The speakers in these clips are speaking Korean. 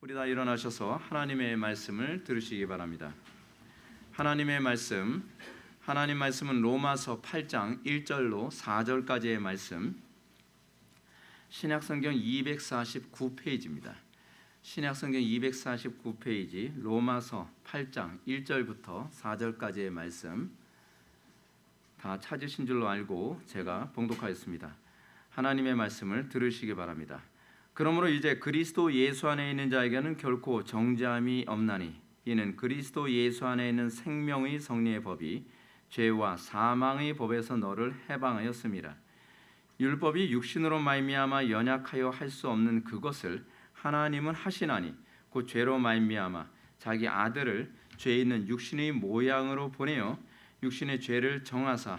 우리 다 일어나셔서 하나님의 말씀을 들으시기 바랍니다. 하나님 말씀은 로마서 8장 1절로 4절까지의 말씀, 신약성경 249페이지입니다. 신약성경 249페이지 로마서 8장 1절부터 4절까지의 말씀 다 찾으신 줄로 알고 제가 봉독하였습니다. 하나님의 말씀을 들으시기 바랍니다. 그러므로 이제 그리스도 예수 안에 있는 자에게는 결코 정죄함이 없나니 이는 그리스도 예수 안에 있는 생명의 성리의 법이 죄와 사망의 법에서 너를 해방하였음이라. 율법이 육신으로 말미암아 연약하여 할 수 없는 그것을 하나님은 하시나니 곧 죄로 말미암아 자기 아들을 죄 있는 육신의 모양으로 보내어 육신의 죄를 정하사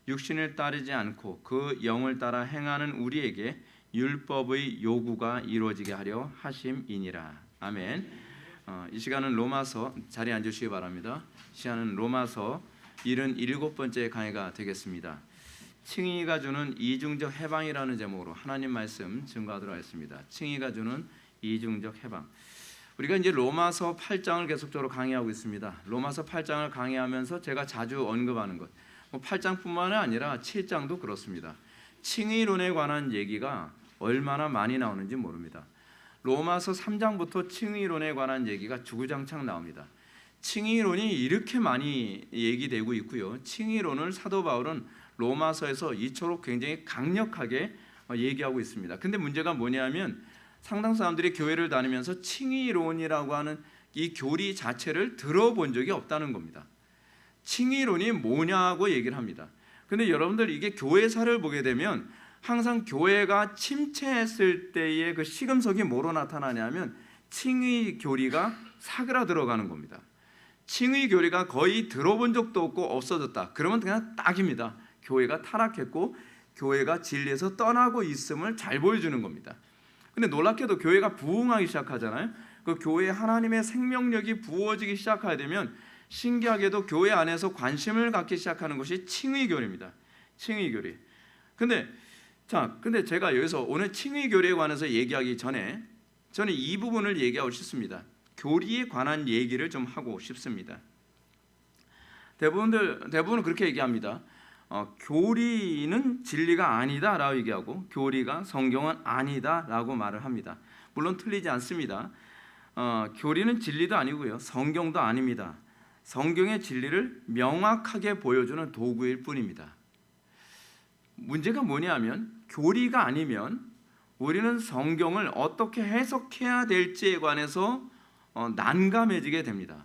육신을 따르지 않고 그 영을 따라 행하는 우리에게 율법의 요구가 이루어지게 하려 하심이니라. 아멘. 이 시간은 로마서, 자리에 앉으시기 바랍니다. 시간은 로마서 77번째 강의가 되겠습니다. 칭의가 주는 이중적 해방이라는 제목으로 하나님 말씀 증거하도록 하겠습니다. 칭의가 주는 이중적 해방. 우리가 이제 로마서 8장을 계속적으로 강의하고 있습니다. 로마서 8장을 강의하면서 제가 자주 언급하는 것, 8장뿐만 아니라 7장도 그렇습니다. 칭의론에 관한 얘기가 얼마나 많이 나오는지 모릅니다. 로마서 3장부터 칭의론에 관한 얘기가 주구장창 나옵니다. 칭의론이 이렇게 많이 얘기되고 있고요. 칭의론을 사도 바울은 로마서에서 이처럼 굉장히 강력하게 얘기하고 있습니다. 근데 문제가 뭐냐면 상당 사람들이 교회를 다니면서 칭의론이라고 하는 이 교리 자체를 들어본 적이 없다는 겁니다. 칭의론이 뭐냐고 얘기를 합니다. 근데 여러분들 이게 교회사를 보게 되면 항상 교회가 침체했을 때의 그 시금석이 뭐로 나타나냐면 칭의 교리가 사그라들어가는 겁니다. 칭의 교리가 거의 들어본 적도 없고 없어졌다. 그러면 그냥 딱입니다. 교회가 타락했고 교회가 진리에서 떠나고 있음을 잘 보여주는 겁니다. 근데 놀랍게도 교회가 부흥하기 시작하잖아요. 그 교회에 하나님의 생명력이 부어지기 시작하게 되면 신기하게도 교회 안에서 관심을 갖기 시작하는 것이 칭의 교리입니다. 칭의 교리. 근데 제가 여기서 오늘 칭의 교리에 관해서 얘기하기 전에 저는 이 부분을 얘기하고 싶습니다. 교리에 관한 얘기를 좀 하고 싶습니다. 대부분은 그렇게 얘기합니다. 교리는 진리가 아니다라고 얘기하고 교리가 성경은 아니다라고 말을 합니다. 물론 틀리지 않습니다. 교리는 진리도 아니고요, 성경도 아닙니다. 성경의 진리를 명확하게 보여주는 도구일 뿐입니다. 문제가 뭐냐면 교리가 아니면 우리는 성경을 어떻게 해석해야 될지에 관해서 난감해지게 됩니다.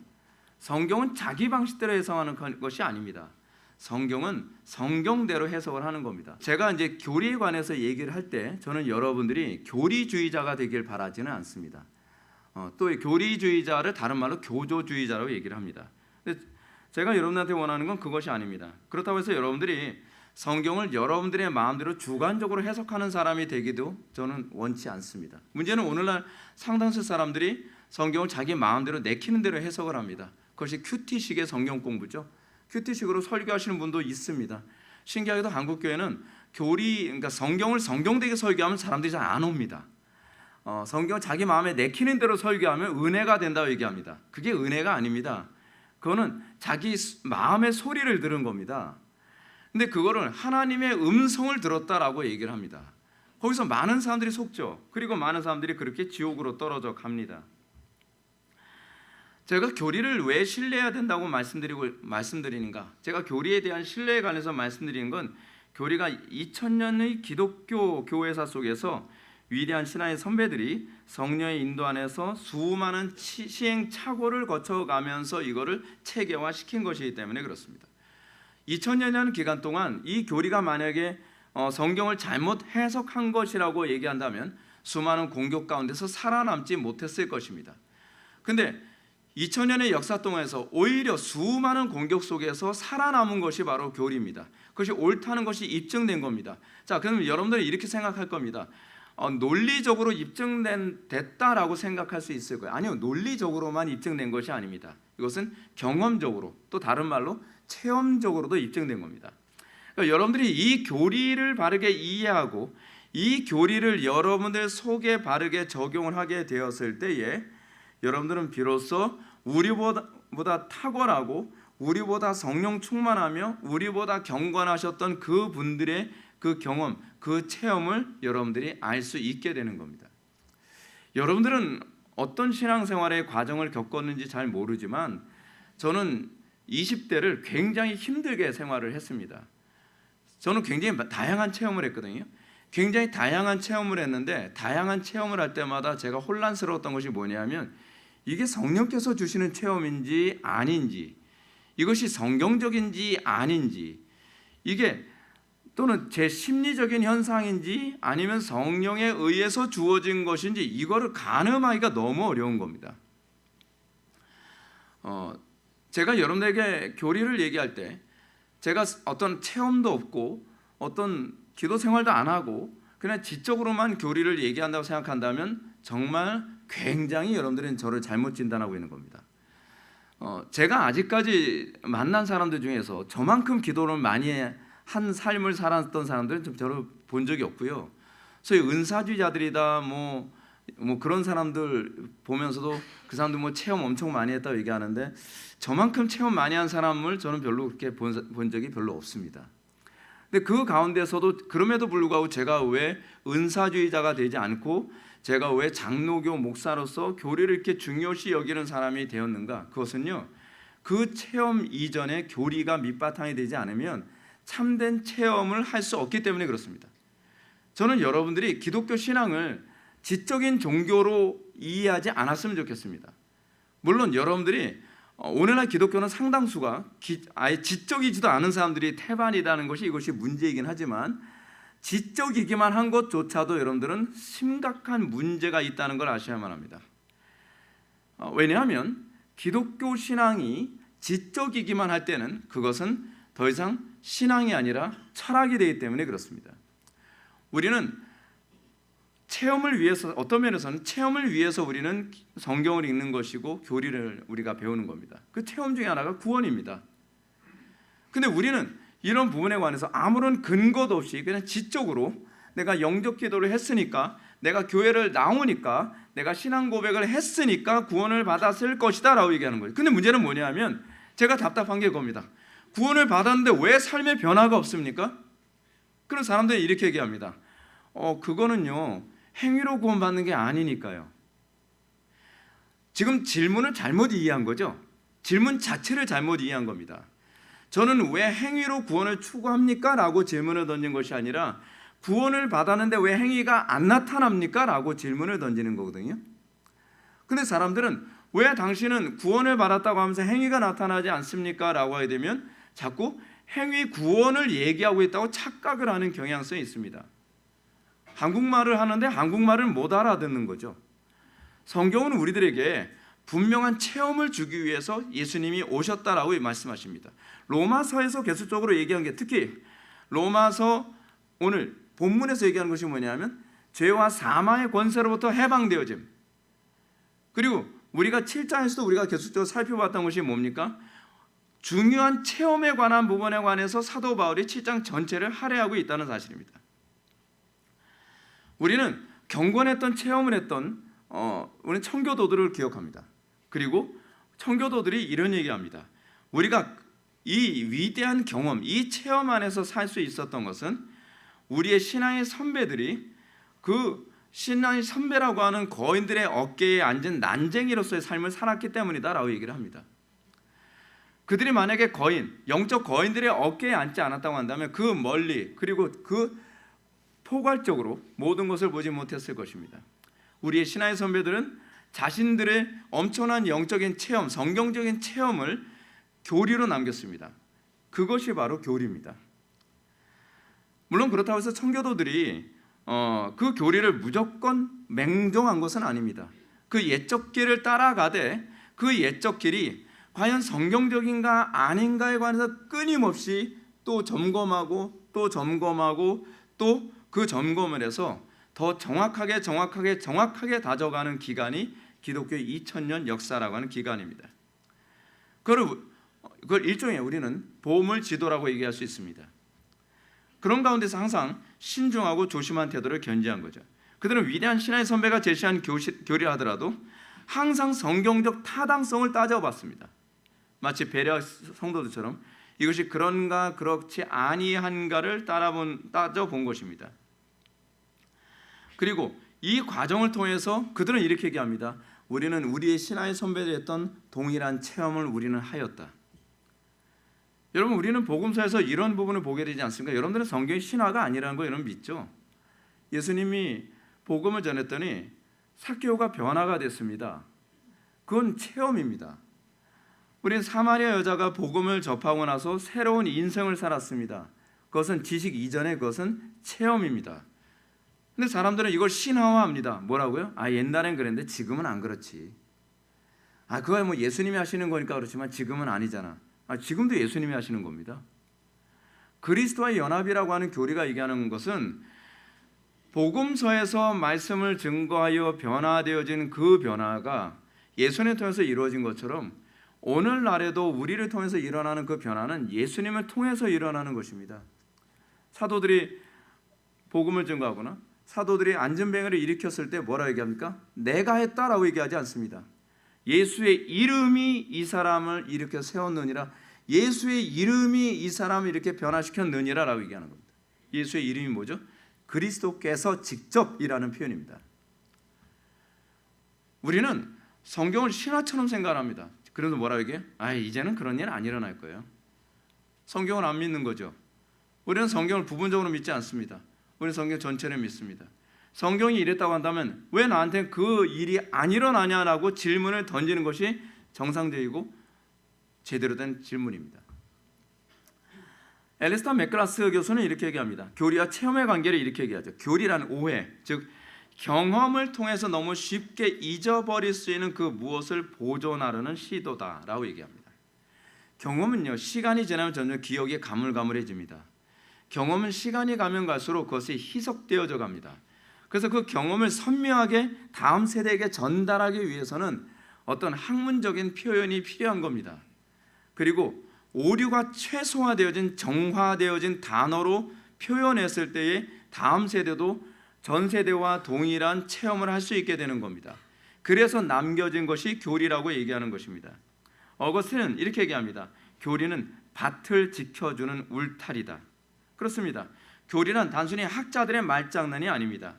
성경은 자기 방식대로 해석하는 것이 아닙니다. 성경은 성경대로 해석을 하는 겁니다. 제가 이제 교리에 관해서 얘기를 할 때 저는 여러분들이 교리주의자가 되길 바라지는 않습니다. 또 교리주의자를 다른 말로 교조주의자라고 얘기를 합니다. 근데 제가 여러분한테 원하는 건 그것이 아닙니다. 그렇다고 해서 여러분들이 성경을 여러분들의 마음대로 주관적으로 해석하는 사람이 되기도 저는 원치 않습니다. 문제는 오늘날 상당수 사람들이 성경을 자기 마음대로 내키는 대로 해석을 합니다. 그것이 큐티식의 성경 공부죠. 큐티식으로 설교하시는 분도 있습니다. 신기하게도 한국교회는 그러니까 성경을 성경되게 설교하면 사람들이 잘 안 옵니다. 성경을 자기 마음에 내키는 대로 설교하면 은혜가 된다고 얘기합니다. 그게 은혜가 아닙니다. 그거는 자기 마음의 소리를 들은 겁니다. 근데 그거를 하나님의 음성을 들었다라고 얘기를 합니다. 거기서 많은 사람들이 속죠. 그리고 많은 사람들이 그렇게 지옥으로 떨어져 갑니다. 제가 교리를 왜 신뢰해야 된다고 말씀드리는가? 제가 교리에 대한 신뢰에 관해서 말씀드리는 건 교리가 2000년의 기독교 교회사 속에서 위대한 신앙의 선배들이 성령의 인도 안에서 수많은 시행착오를 거쳐가면서 이거를 체계화시킨 것이기 때문에 그렇습니다. 2000년이라는 기간 동안 이 교리가 만약에 성경을 잘못 해석한 것이라고 얘기한다면 수많은 공격 가운데서 살아남지 못했을 것입니다. 근데 2000년의 역사 동안에서 오히려 수많은 공격 속에서 살아남은 것이 바로 교리입니다. 그것이 옳다는 것이 입증된 겁니다. 자, 그럼 여러분들이 이렇게 생각할 겁니다. 논리적으로 입증됐다라고 생각할 수 있을 거예요. 아니요, 논리적으로만 입증된 것이 아닙니다. 이것은 경험적으로, 또 다른 말로 체험적으로도 입증된 겁니다. 그러니까 여러분들이 이 교리를 바르게 이해하고 이 교리를 여러분들 속에 바르게 적용을 하게 되었을 때에 여러분들은 비로소 우리보다 탁월하고 우리보다 성령 충만하며 우리보다 경건하셨던 그 분들의 그 경험, 그 체험을 여러분들이 알 수 있게 되는 겁니다. 여러분들은 어떤 신앙생활의 과정을 겪었는지 잘 모르지만 저는 20대를 굉장히 힘들게 생활을 했습니다. 저는 굉장히 다양한 체험을 했거든요. 굉장히 다양한 체험을 했는데 다양한 체험을 할 때마다 제가 혼란스러웠던 것이 뭐냐면 이게 성령께서 주시는 체험인지 아닌지, 이것이 성경적인지 아닌지, 이게 또는 제 심리적인 현상인지 아니면 성령에 의해서 주어진 것인지 이거를 가늠하기가 너무 어려운 겁니다. 제가 여러분들에게 교리를 얘기할 때 제가 어떤 체험도 없고 어떤 기도 생활도 안 하고 그냥 지적으로만 교리를 얘기한다고 생각한다면 정말 굉장히 여러분들은 저를 잘못 진단하고 있는 겁니다. 제가 아직까지 만난 사람들 중에서 저만큼 기도를 많이 한 삶을 살았던 사람들은 좀 저를 본 적이 없고요. 소위 은사주의자들이다 뭐 그런 사람들 보면서도 그 사람들 뭐 체험 엄청 많이 했다고 얘기하는데 저만큼 체험 많이 한 사람을 저는 별로 그렇게 본 적이 별로 없습니다. 근데 그 가운데서도 그럼에도 불구하고 제가 왜 은사주의자가 되지 않고 제가 왜 장로교 목사로서 교리를 이렇게 중요시 여기는 사람이 되었는가? 그것은요, 그 체험 이전에 교리가 밑바탕이 되지 않으면 참된 체험을 할 수 없기 때문에 그렇습니다. 저는 여러분들이 기독교 신앙을 지적인 종교로 이해하지 않았으면 좋겠습니다. 물론 여러분들이 오늘날 기독교는 상당수가 아예 지적이지도 않은 사람들이 태반이라는 것이 이것이 문제이긴 하지만 지적이기만 한 것조차도 여러분들은 심각한 문제가 있다는 걸 아셔야만 합니다. 왜냐하면 기독교 신앙이 지적이기만 할 때는 그것은 더 이상 신앙이 아니라 철학이 되기 때문에 그렇습니다. 우리는 체험을 위해서, 어떤 면에서는 체험을 위해서 우리는 성경을 읽는 것이고 교리를 우리가 배우는 겁니다. 그 체험 중에 하나가 구원입니다. 근데 우리는 이런 부분에 관해서 아무런 근거도 없이 그냥 지적으로 내가 영적 기도를 했으니까, 내가 교회를 나오니까, 내가 신앙 고백을 했으니까 구원을 받았을 것이다 라고 얘기하는 거예요. 근데 문제는 뭐냐면 제가 답답한 게 그겁니다. 구원을 받았는데 왜 삶의 변화가 없습니까? 그런 사람들이 이렇게 얘기합니다. 그거는요, 행위로 구원받는 게 아니니까요. 지금 질문을 잘못 이해한 거죠. 질문 자체를 잘못 이해한 겁니다. 저는 왜 행위로 구원을 추구합니까? 라고 질문을 던진 것이 아니라 구원을 받았는데 왜 행위가 안 나타납니까? 라고 질문을 던지는 거거든요. 근데 사람들은 왜 당신은 구원을 받았다고 하면서 행위가 나타나지 않습니까? 라고 하게 되면 자꾸 행위 구원을 얘기하고 있다고 착각을 하는 경향성이 있습니다. 한국말을 하는데 한국말을 못 알아듣는 거죠. 성경은 우리들에게 분명한 체험을 주기 위해서 예수님이 오셨다라고 말씀하십니다. 로마서에서 계속적으로 얘기한 게, 특히 로마서 오늘 본문에서 얘기하는 것이 뭐냐면 죄와 사망의 권세로부터 해방되어짐. 그리고 우리가 7장에서도 우리가 계속적으로 살펴봤던 것이 뭡니까? 중요한 체험에 관한 부분에 관해서 사도 바울이 7장 전체를 할애하고 있다는 사실입니다. 우리는 경건했던 체험을 했던 우리는 청교도들을 기억합니다. 그리고 청교도들이 이런 얘기합니다. 우리가 이 위대한 경험, 이 체험 안에서 살 수 있었던 것은 우리의 신앙의 선배들이 그 신앙의 선배라고 하는 거인들의 어깨에 앉은 난쟁이로서의 삶을 살았기 때문이다라고 얘기를 합니다. 그들이 만약에 영적 거인들의 어깨에 앉지 않았다고 한다면 그 멀리, 그리고 그 포괄적으로 모든 것을 보지 못했을 것입니다. 우리의 신앙의 선배들은 자신들의 엄청난 영적인 체험, 성경적인 체험을 교리로 남겼습니다. 그것이 바로 교리입니다. 물론 그렇다고 해서 청교도들이 그 교리를 무조건 맹종한 것은 아닙니다. 그 옛적 길을 따라가되 그 옛적 길이 과연 성경적인가 아닌가에 관해서 끊임없이 또 점검하고 또 점검하고 또 그 점검을 해서 더 정확하게 다져가는 기간이 기독교의 2000년 역사라고 하는 기간입니다. 그걸 일종의 우리는 보물 지도라고 얘기할 수 있습니다. 그런 가운데서 항상 신중하고 조심한 태도를 견지한 거죠. 그들은 위대한 신앙의 선배가 제시한 교리를 하더라도 항상 성경적 타당성을 따져봤습니다. 마치 베레아 성도들처럼 이것이 그런가 그렇지 아니한가를 따져본 것입니다. 그리고 이 과정을 통해서 그들은 이렇게 얘기합니다. 우리는 우리의 신앙의 선배들이 했던 동일한 체험을 우리는 하였다. 여러분, 우리는 복음서에서 이런 부분을 보게 되지 않습니까? 여러분들은 성경이 신화가 아니라는 거 여러분 믿죠? 예수님이 복음을 전했더니 삭개오가 변화가 됐습니다. 그건 체험입니다. 우리는 사마리아 여자가 복음을 접하고 나서 새로운 인생을 살았습니다. 그것은 지식 이전의 그것은 체험입니다. 근데 사람들은 이걸 신화화합니다. 뭐라고요? 옛날엔 그랬는데 지금은 안 그렇지. 그거 뭐 예수님이 하시는 거니까 그렇지만 지금은 아니잖아. 지금도 예수님이 하시는 겁니다. 그리스도와의 연합이라고 하는 교리가 얘기하는 것은 복음서에서 말씀을 증거하여 변화되어진 그 변화가 예수님을 통해서 이루어진 것처럼 오늘날에도 우리를 통해서 일어나는 그 변화는 예수님을 통해서 일어나는 것입니다. 사도들이 복음을 증거하거나 사도들이 안전뱅이를 일으켰을 때 뭐라고 얘기합니까? 내가 했다라고 얘기하지 않습니다. 예수의 이름이 이 사람을 일으켜 세웠느니라. 예수의 이름이 이 사람을 이렇게 변화시켰느니라 라고 얘기하는 겁니다. 예수의 이름이 뭐죠? 그리스도께서 직접이라는 표현입니다. 우리는 성경을 신화처럼 생각합니다. 그래서 뭐라고 얘기해요? 이제는 그런 일 안 일어날 거예요. 성경을 안 믿는 거죠. 우리는 성경을 부분적으로 믿지 않습니다. 우리는 성경 전체를 믿습니다. 성경이 이랬다고 한다면 왜 나한테 그 일이 안 일어나냐라고 질문을 던지는 것이 정상적이고 제대로 된 질문입니다. 앨리스터 맥글라스 교수는 이렇게 얘기합니다. 교리와 체험의 관계를 이렇게 얘기하죠. 교리란 오해, 즉 경험을 통해서 너무 쉽게 잊어버릴 수 있는 그 무엇을 보존하려는 시도다라고 얘기합니다. 경험은요, 시간이 지나면 점점 기억이 가물가물해집니다. 경험은 시간이 가면 갈수록 그것이 희석되어져 갑니다. 그래서 그 경험을 선명하게 다음 세대에게 전달하기 위해서는 어떤 학문적인 표현이 필요한 겁니다. 그리고 오류가 최소화되어진 정화되어진 단어로 표현했을 때에 다음 세대도 전 세대와 동일한 체험을 할 수 있게 되는 겁니다. 그래서 남겨진 것이 교리라고 얘기하는 것입니다. 어거스틴은 이렇게 얘기합니다. 교리는 밭을 지켜주는 울타리다. 그렇습니다. 교리는 단순히 학자들의 말장난이 아닙니다.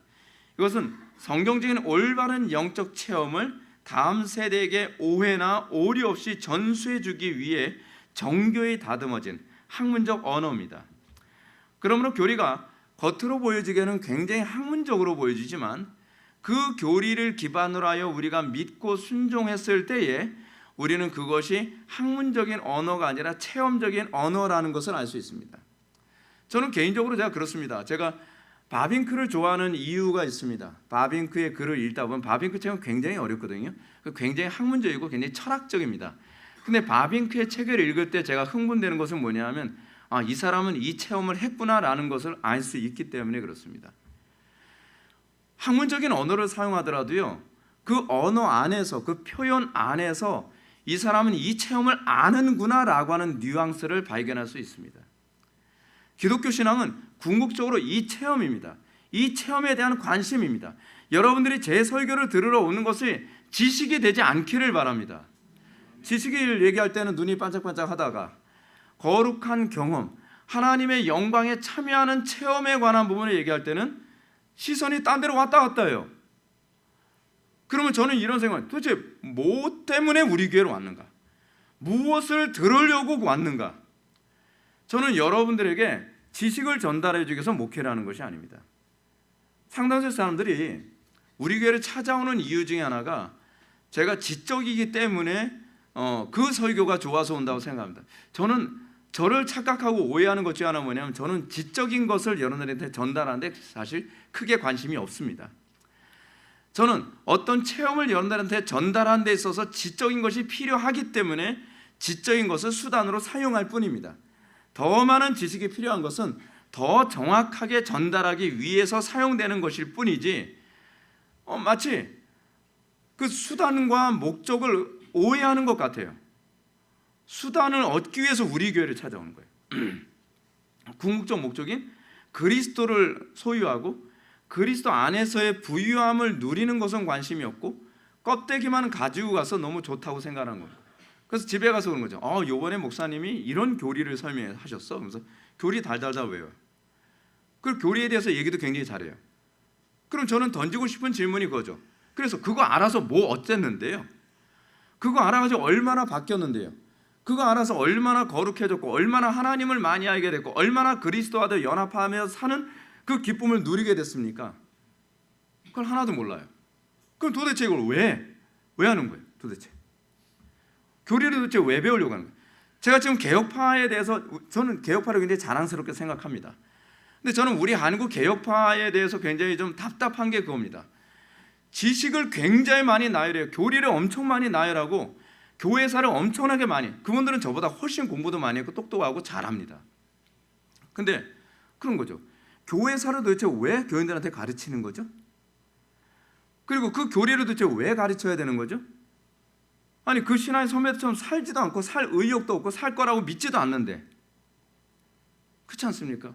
이것은 성경적인 올바른 영적 체험을 다음 세대에게 오해나 오류 없이 전수해 주기 위해 정교히 다듬어진 학문적 언어입니다. 그러므로 교리가 겉으로 보여지기에는 굉장히 학문적으로 보여지지만 그 교리를 기반으로 하여 우리가 믿고 순종했을 때에 우리는 그것이 학문적인 언어가 아니라 체험적인 언어라는 것을 알 수 있습니다. 저는 개인적으로 제가 그렇습니다. 제가 바빙크를 좋아하는 이유가 있습니다. 바빙크의 글을 읽다 보면 바빙크 책은 굉장히 어렵거든요. 굉장히 학문적이고 굉장히 철학적입니다. 근데 바빙크의 책을 읽을 때 제가 흥분되는 것은 뭐냐면 이 사람은 이 체험을 했구나라는 것을 알 수 있기 때문에 그렇습니다. 학문적인 언어를 사용하더라도요, 그 언어 안에서 그 표현 안에서 이 사람은 이 체험을 아는구나라고 하는 뉘앙스를 발견할 수 있습니다. 기독교 신앙은 궁극적으로 이 체험입니다. 이 체험에 대한 관심입니다. 여러분들이 제 설교를 들으러 오는 것이 지식이 되지 않기를 바랍니다. 지식을 얘기할 때는 눈이 반짝반짝 하다가 거룩한 경험, 하나님의 영광에 참여하는 체험에 관한 부분을 얘기할 때는 시선이 딴 데로 왔다 갔다 해요. 그러면 저는 이런 생각, 도대체 뭐 때문에 우리 교회로 왔는가? 무엇을 들으려고 왔는가? 저는 여러분들에게 지식을 전달해 주기 위해서 목회를 하는 것이 아닙니다. 상당수 사람들이 우리 교회를 찾아오는 이유 중에 하나가 제가 지적이기 때문에 그 설교가 좋아서 온다고 생각합니다. 저는 저를 착각하고 오해하는 것 중 하나 뭐냐면 저는 지적인 것을 여러분들한테 전달하는데 사실 크게 관심이 없습니다. 저는 어떤 체험을 여러분들한테 전달하는 데 있어서 지적인 것이 필요하기 때문에 지적인 것을 수단으로 사용할 뿐입니다. 더 많은 지식이 필요한 것은 더 정확하게 전달하기 위해서 사용되는 것일 뿐이지 마치 그 수단과 목적을 오해하는 것 같아요. 수단을 얻기 위해서 우리 교회를 찾아오는 거예요. 궁극적 목적인 그리스도를 소유하고 그리스도 안에서의 부유함을 누리는 것은 관심이 없고 껍데기만 가지고 가서 너무 좋다고 생각하는 거예요. 그래서 집에 가서 그런 거죠. 요번에 목사님이 이런 교리를 설명하셨어. 그래서 교리 달달달 외워요. 그 교리에 대해서 얘기도 굉장히 잘해요. 그럼 저는 던지고 싶은 질문이 그거죠. 그래서 그거 알아서 뭐 어쨌는데요? 그거 알아가지고 얼마나 바뀌었는데요? 그거 알아서 얼마나 거룩해졌고 얼마나 하나님을 많이 알게 됐고 얼마나 그리스도와도 연합하며 사는 그 기쁨을 누리게 됐습니까? 그걸 하나도 몰라요. 그럼 도대체 이걸 왜 하는 거예요? 도대체 교리를 도대체 왜 배우려고 하는 거예요? 제가 지금 개혁파에 대해서 저는 개혁파를 굉장히 자랑스럽게 생각합니다. 근데 저는 우리 한국 개혁파에 대해서 굉장히 좀 답답한 게 그겁니다. 지식을 굉장히 많이 나열해요. 교리를 엄청 많이 나열하고 교회사를 엄청나게 많이, 그분들은 저보다 훨씬 공부도 많이 했고 똑똑하고 잘합니다. 근데 그런 거죠. 교회사를 도대체 왜 교인들한테 가르치는 거죠? 그리고 그 교리를 도대체 왜 가르쳐야 되는 거죠? 아니 그 신앙의 선배처럼 살지도 않고 살 의욕도 없고 살 거라고 믿지도 않는데, 그렇지 않습니까?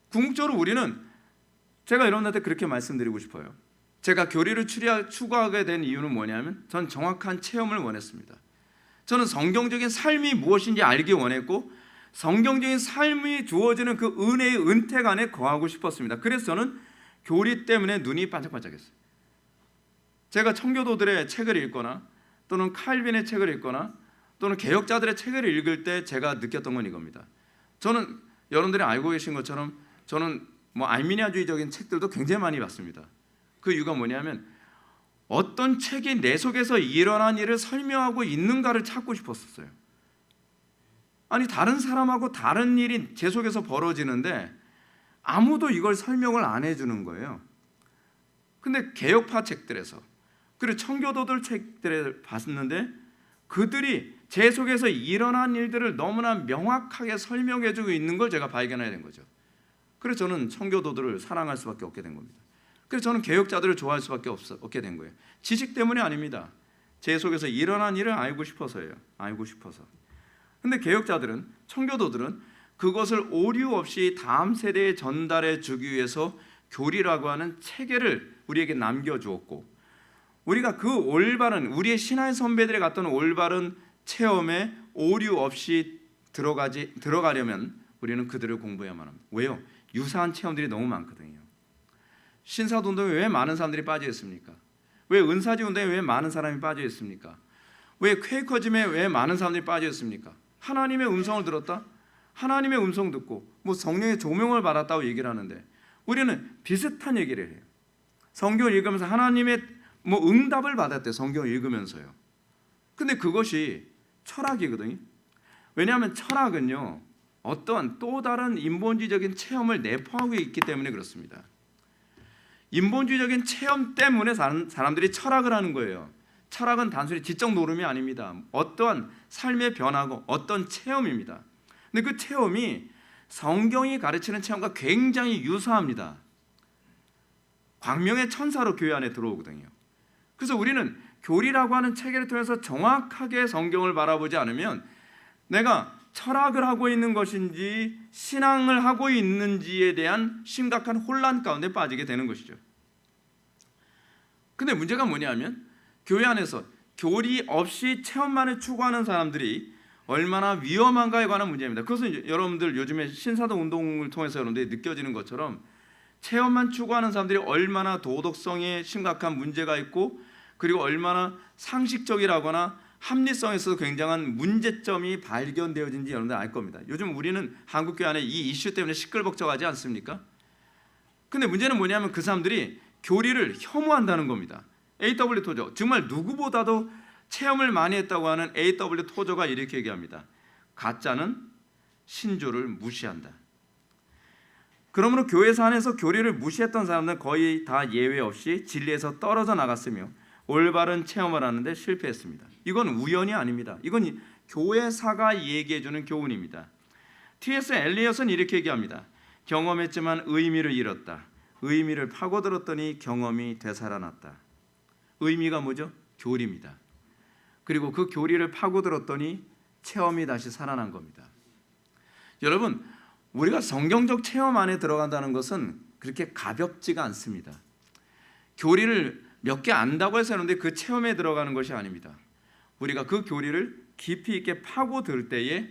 궁극적으로 우리는, 제가 여러분한테 그렇게 말씀드리고 싶어요. 제가 교리를 추구하게 된 이유는 뭐냐면 전 정확한 체험을 원했습니다. 저는 성경적인 삶이 무엇인지 알기 원했고 성경적인 삶이 주어지는 그 은혜의 은택 안에 거하고 싶었습니다. 그래서 저는 교리 때문에 눈이 반짝반짝했어요. 제가 청교도들의 책을 읽거나 또는 칼빈의 책을 읽거나 또는 개혁자들의 책을 읽을 때 제가 느꼈던 건 이겁니다. 저는 여러분들이 알고 계신 것처럼 저는 알미니아주의적인 책들도 굉장히 많이 봤습니다. 그 이유가 뭐냐면 어떤 책이 내 속에서 일어난 일을 설명하고 있는가를 찾고 싶었어요. 아니 다른 사람하고 다른 일이 제 속에서 벌어지는데 아무도 이걸 설명을 안 해주는 거예요. 근데 개혁파 책들에서 그리고 청교도들 책들을 봤는데 그들이 제 속에서 일어난 일들을 너무나 명확하게 설명해주고 있는 걸 제가 발견해야 된 거죠. 그래서 저는 청교도들을 사랑할 수밖에 없게 된 겁니다. 그래서 저는 개혁자들을 좋아할 수밖에 없게 된 거예요. 지식 때문이 아닙니다. 제 속에서 일어난 일을 알고 싶어서예요. 알고 싶어서. 근데 개혁자들은, 청교도들은 그것을 오류 없이 다음 세대에 전달해 주기 위해서 교리라고 하는 체계를 우리에게 남겨주었고, 우리가 그 올바른, 우리의 신앙의 선배들이 갔던 올바른 체험에 오류 없이 들어가려면 우리는 그들을 공부해야만 합니다. 왜요? 유사한 체험들이 너무 많거든요. 신사도 운동에 왜 많은 사람들이 빠져 있습니까? 왜 은사지 운동에 왜 많은 사람이 빠져 있습니까? 왜 퀘이커즘에 왜 많은 사람들이 빠져 있습니까? 하나님의 음성을 들었다? 하나님의 음성 듣고 성령의 조명을 받았다고 얘기를 하는데 우리는 비슷한 얘기를 해요. 성경을 읽으면서 하나님의 응답을 받았대요. 성경을 읽으면서요. 근데 그것이 철학이거든요. 왜냐하면 철학은요 어떠한 또 다른 인본주의적인 체험을 내포하고 있기 때문에 그렇습니다. 인본주의적인 체험 때문에 사람들이 철학을 하는 거예요. 철학은 단순히 지적 노름이 아닙니다. 어떠한 삶의 변화고 어떤 체험입니다. 근데 그 체험이 성경이 가르치는 체험과 굉장히 유사합니다. 광명의 천사로 교회 안에 들어오거든요. 그래서 우리는 교리라고 하는 체계를 통해서 정확하게 성경을 바라보지 않으면 내가 철학을 하고 있는 것인지 신앙을 하고 있는지에 대한 심각한 혼란 가운데 빠지게 되는 것이죠. 근데 문제가 뭐냐면 교회 안에서 교리 없이 체험만을 추구하는 사람들이 얼마나 위험한가에 관한 문제입니다. 그것은 여러분들 요즘에 신사동 운동을 통해서 여러분들이 느껴지는 것처럼 체험만 추구하는 사람들이 얼마나 도덕성에 심각한 문제가 있고 그리고 얼마나 상식적이라거나 합리성에서도 굉장한 문제점이 발견되어진지 여러분들 알 겁니다. 요즘 우리는 한국교회 안에 이 이슈 때문에 시끌벅적하지 않습니까? 근데 문제는 뭐냐면 그 사람들이 교리를 혐오한다는 겁니다. A.W. 토저, 정말 누구보다도 체험을 많이 했다고 하는 A.W. 토저가 이렇게 얘기합니다. 가짜는 신조를 무시한다. 그러므로 교회사 안에서 교리를 무시했던 사람들은 거의 다 예외 없이 진리에서 떨어져 나갔으며 올바른 체험을 하는데 실패했습니다. 이건 우연이 아닙니다. 이건 교회사가 얘기해주는 교훈입니다. T.S. 엘리엇은 이렇게 얘기합니다. 경험했지만 의미를 잃었다. 의미를 파고들었더니 경험이 되살아났다. 의미가 뭐죠? 교리입니다. 그리고 그 교리를 파고들었더니 체험이 다시 살아난 겁니다. 여러분, 우리가 성경적 체험 안에 들어간다는 것은 그렇게 가볍지가 않습니다. 교리를 몇 개 안다고 해서 하는데 그 체험에 들어가는 것이 아닙니다. 우리가 그 교리를 깊이 있게 파고들 때에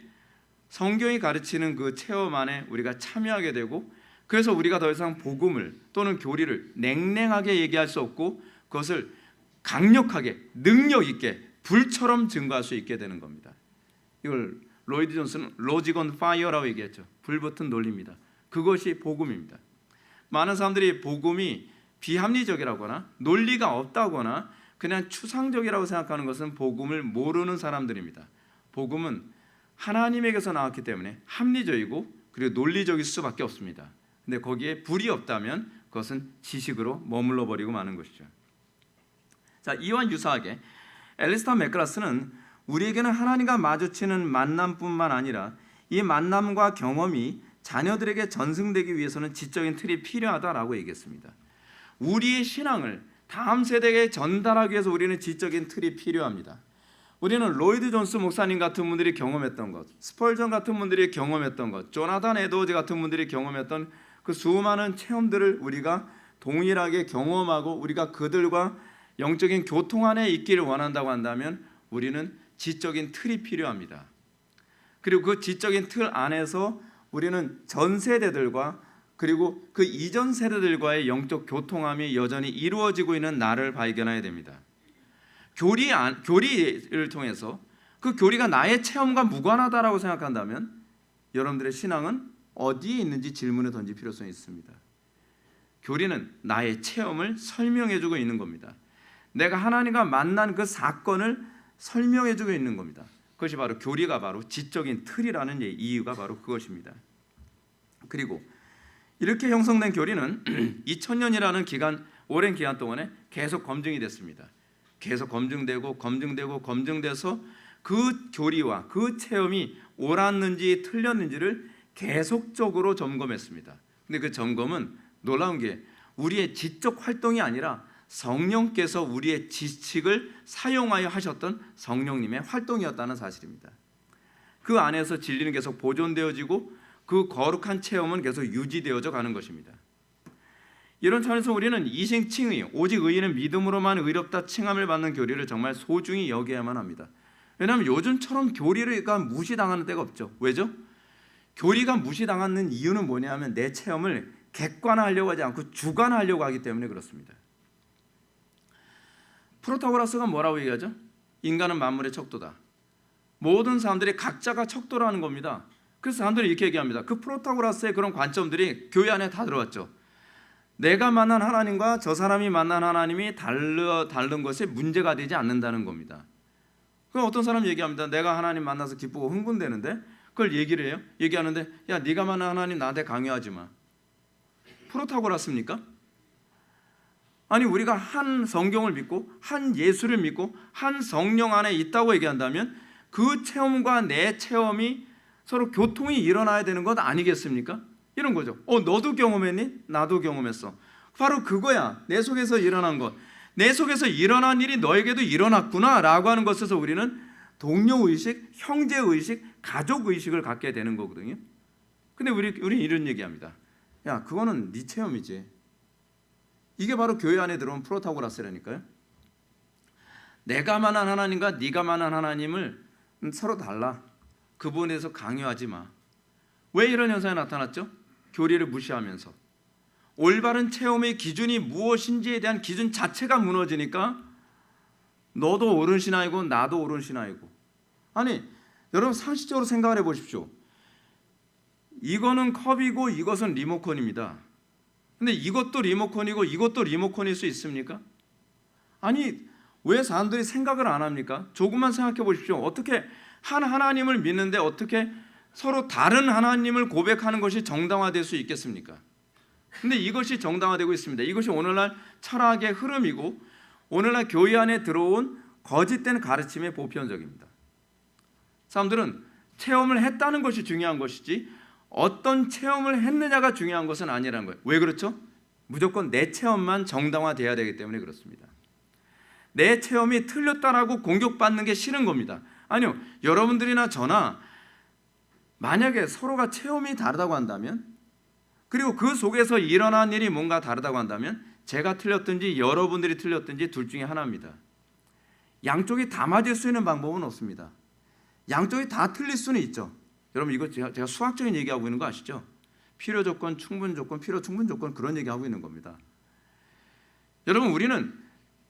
성경이 가르치는 그 체험 안에 우리가 참여하게 되고, 그래서 우리가 더 이상 복음을 또는 교리를 냉랭하게 얘기할 수 없고 그것을 강력하게 능력 있게 불처럼 증거할 수 있게 되는 겁니다. 이걸 로이드 존슨은 로직 온 파이어라고 얘기했죠. 불붙은 논리입니다. 그것이 복음입니다. 많은 사람들이 복음이 비합리적이라거나 논리가 없다거나 그냥 추상적이라고 생각하는 것은 복음을 모르는 사람들입니다. 복음은 하나님에게서 나왔기 때문에 합리적이고 그리고 논리적일 수밖에 없습니다. 근데 거기에 불이 없다면 그것은 지식으로 머물러 버리고 마는 것이죠. 자, 이와 유사하게 앨리스터 맥그라스는 우리에게는 하나님과 마주치는 만남뿐만 아니라 이 만남과 경험이 자녀들에게 전승되기 위해서는 지적인 틀이 필요하다라고 얘기했습니다. 우리의 신앙을 다음 세대에 전달하기 위해서 우리는 지적인 틀이 필요합니다. 우리는 로이드 존스 목사님 같은 분들이 경험했던 것, 스펄전 같은 분들이 경험했던 것, 조나단 에드워즈 같은 분들이 경험했던 그 수많은 체험들을 우리가 동일하게 경험하고 우리가 그들과 영적인 교통 안에 있기를 원한다고 한다면 우리는 지적인 틀이 필요합니다. 그리고 그 지적인 틀 안에서 우리는 전 세대들과 그리고 그 이전 세대들과의 영적 교통함이 여전히 이루어지고 있는 나를 발견해야 됩니다. 교리를 통해서 그 교리가 나의 체험과 무관하다라고 생각한다면 여러분들의 신앙은 어디에 있는지 질문을 던질 필요성이 있습니다. 교리는 나의 체험을 설명해주고 있는 겁니다. 내가 하나님과 만난 그 사건을 설명해주고 있는 겁니다. 그것이 바로 교리가 바로 지적인 틀이라는 이유가 바로 그것입니다. 그리고 이렇게 형성된 교리는 2000년이라는 오랜 기간 동안에 계속 검증이 됐습니다. 계속 검증돼서 그 교리와 그 체험이 옳았는지 틀렸는지를 계속적으로 점검했습니다. 근데 그 점검은 놀라운 게 우리의 지적 활동이 아니라 성령께서 우리의 지식을 사용하여 하셨던 성령님의 활동이었다는 사실입니다. 그 안에서 진리는 계속 보존되어지고 그 거룩한 체험은 계속 유지되어져 가는 것입니다. 이런 차원에서 우리는 이신칭의, 오직 의인은 믿음으로만 의롭다 칭함을 받는 교리를 정말 소중히 여겨야만 합니다. 왜냐하면 요즘처럼 교리가 무시당하는 때가 없죠. 왜죠? 교리가 무시당하는 이유는 뭐냐면 내 체험을 객관화하려고 하지 않고 주관화하려고 하기 때문에 그렇습니다. 프로타고라스가 뭐라고 얘기하죠? 인간은 만물의 척도다. 모든 사람들이 각자가 척도라는 겁니다. 그래서 사람들이 이렇게 얘기합니다. 그 프로타고라스의 그런 관점들이 교회 안에 다 들어왔죠. 내가 만난 하나님과 저 사람이 만난 하나님이 다른 것이 문제가 되지 않는다는 겁니다. 그럼 어떤 사람이 얘기합니다. 내가 하나님 만나서 기쁘고 흥분되는데 그걸 얘기를 해요. 얘기하는데 야 네가 만난 하나님 나한테 강요하지 마. 프로타고라스입니까? 아니 우리가 한 성경을 믿고 한 예수를 믿고 한 성령 안에 있다고 얘기한다면 그 체험과 내 체험이 서로 교통이 일어나야 되는 것 아니겠습니까? 이런 거죠. 너도 경험했니? 나도 경험했어. 바로 그거야. 내 속에서 일어난 것. 내 속에서 일어난 일이 너에게도 일어났구나 라고 하는 것에서 우리는 동료의식, 형제의식, 가족의식을 갖게 되는 거거든요. 근데 우리 이런 얘기합니다. 야 그거는 네 체험이지. 이게 바로 교회 안에 들어온 프로타고라스라니까요. 내가 만난 하나님과 네가 만난 하나님을 서로 달라. 그 부분에 대해서 강요하지 마. 왜 이런 현상이 나타났죠? 교리를 무시하면서 올바른 체험의 기준이 무엇인지에 대한 기준 자체가 무너지니까 너도 옳은 신앙이고 나도 옳은 신앙이고. 아니 여러분 상식적으로 생각을 해보십시오. 이거는 컵이고 이것은 리모컨입니다. 근데 이것도 리모컨이고 이것도 리모컨일 수 있습니까? 아니 왜 사람들이 생각을 안 합니까? 조금만 생각해 보십시오. 어떻게 한 하나님을 믿는데 어떻게 서로 다른 하나님을 고백하는 것이 정당화될 수 있겠습니까? 근데 이것이 정당화되고 있습니다. 이것이 오늘날 철학의 흐름이고 오늘날 교회 안에 들어온 거짓된 가르침의 보편적입니다. 사람들은 체험을 했다는 것이 중요한 것이지 어떤 체험을 했느냐가 중요한 것은 아니라는 거예요. 왜 그렇죠? 무조건 내 체험만 정당화돼야 되기 때문에 그렇습니다. 내 체험이 틀렸다라고 공격받는 게 싫은 겁니다. 아니요, 여러분들이나 저나 만약에 서로가 체험이 다르다고 한다면 그리고 그 속에서 일어난 일이 뭔가 다르다고 한다면 제가 틀렸든지 여러분들이 틀렸든지 둘 중에 하나입니다. 양쪽이 다 맞을 수 있는 방법은 없습니다. 양쪽이 다 틀릴 수는 있죠. 여러분 이거 제가 수학적인 얘기하고 있는 거 아시죠? 필요 조건, 충분 조건, 필요 충분 조건 그런 얘기하고 있는 겁니다. 여러분 우리는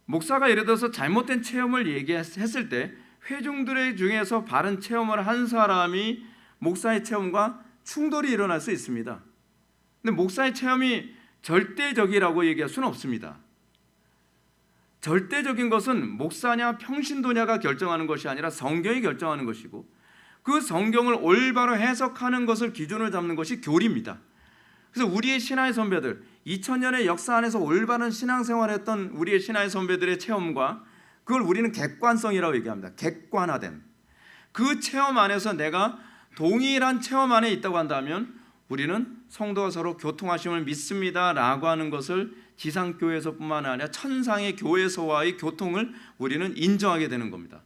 목사가 예를 들어서 잘못된 체험을 얘기했을 때 회중들 중에서 바른 체험을 한 사람이 목사의 체험과 충돌이 일어날 수 있습니다. 근데 목사의 체험이 절대적이라고 얘기할 수는 없습니다. 절대적인 것은 목사냐 평신도냐가 결정하는 것이 아니라 성경이 결정하는 것이고 그 성경을 올바로 해석하는 것을 기준으로 잡는 것이 교리입니다. 그래서 우리의 신화의 선배들 2000년의 역사 안에서 올바른 신앙생활을 했던 우리의 신화의 선배들의 체험과 그걸 우리는 객관성이라고 얘기합니다. 객관화된 그 체험 안에서 내가 동일한 체험 안에 있다고 한다면 우리는 성도가 서로 교통하심을 믿습니다 라고 하는 것을 지상교회에서뿐만 아니라 천상의 교회에서와의 교통을 우리는 인정하게 되는 겁니다.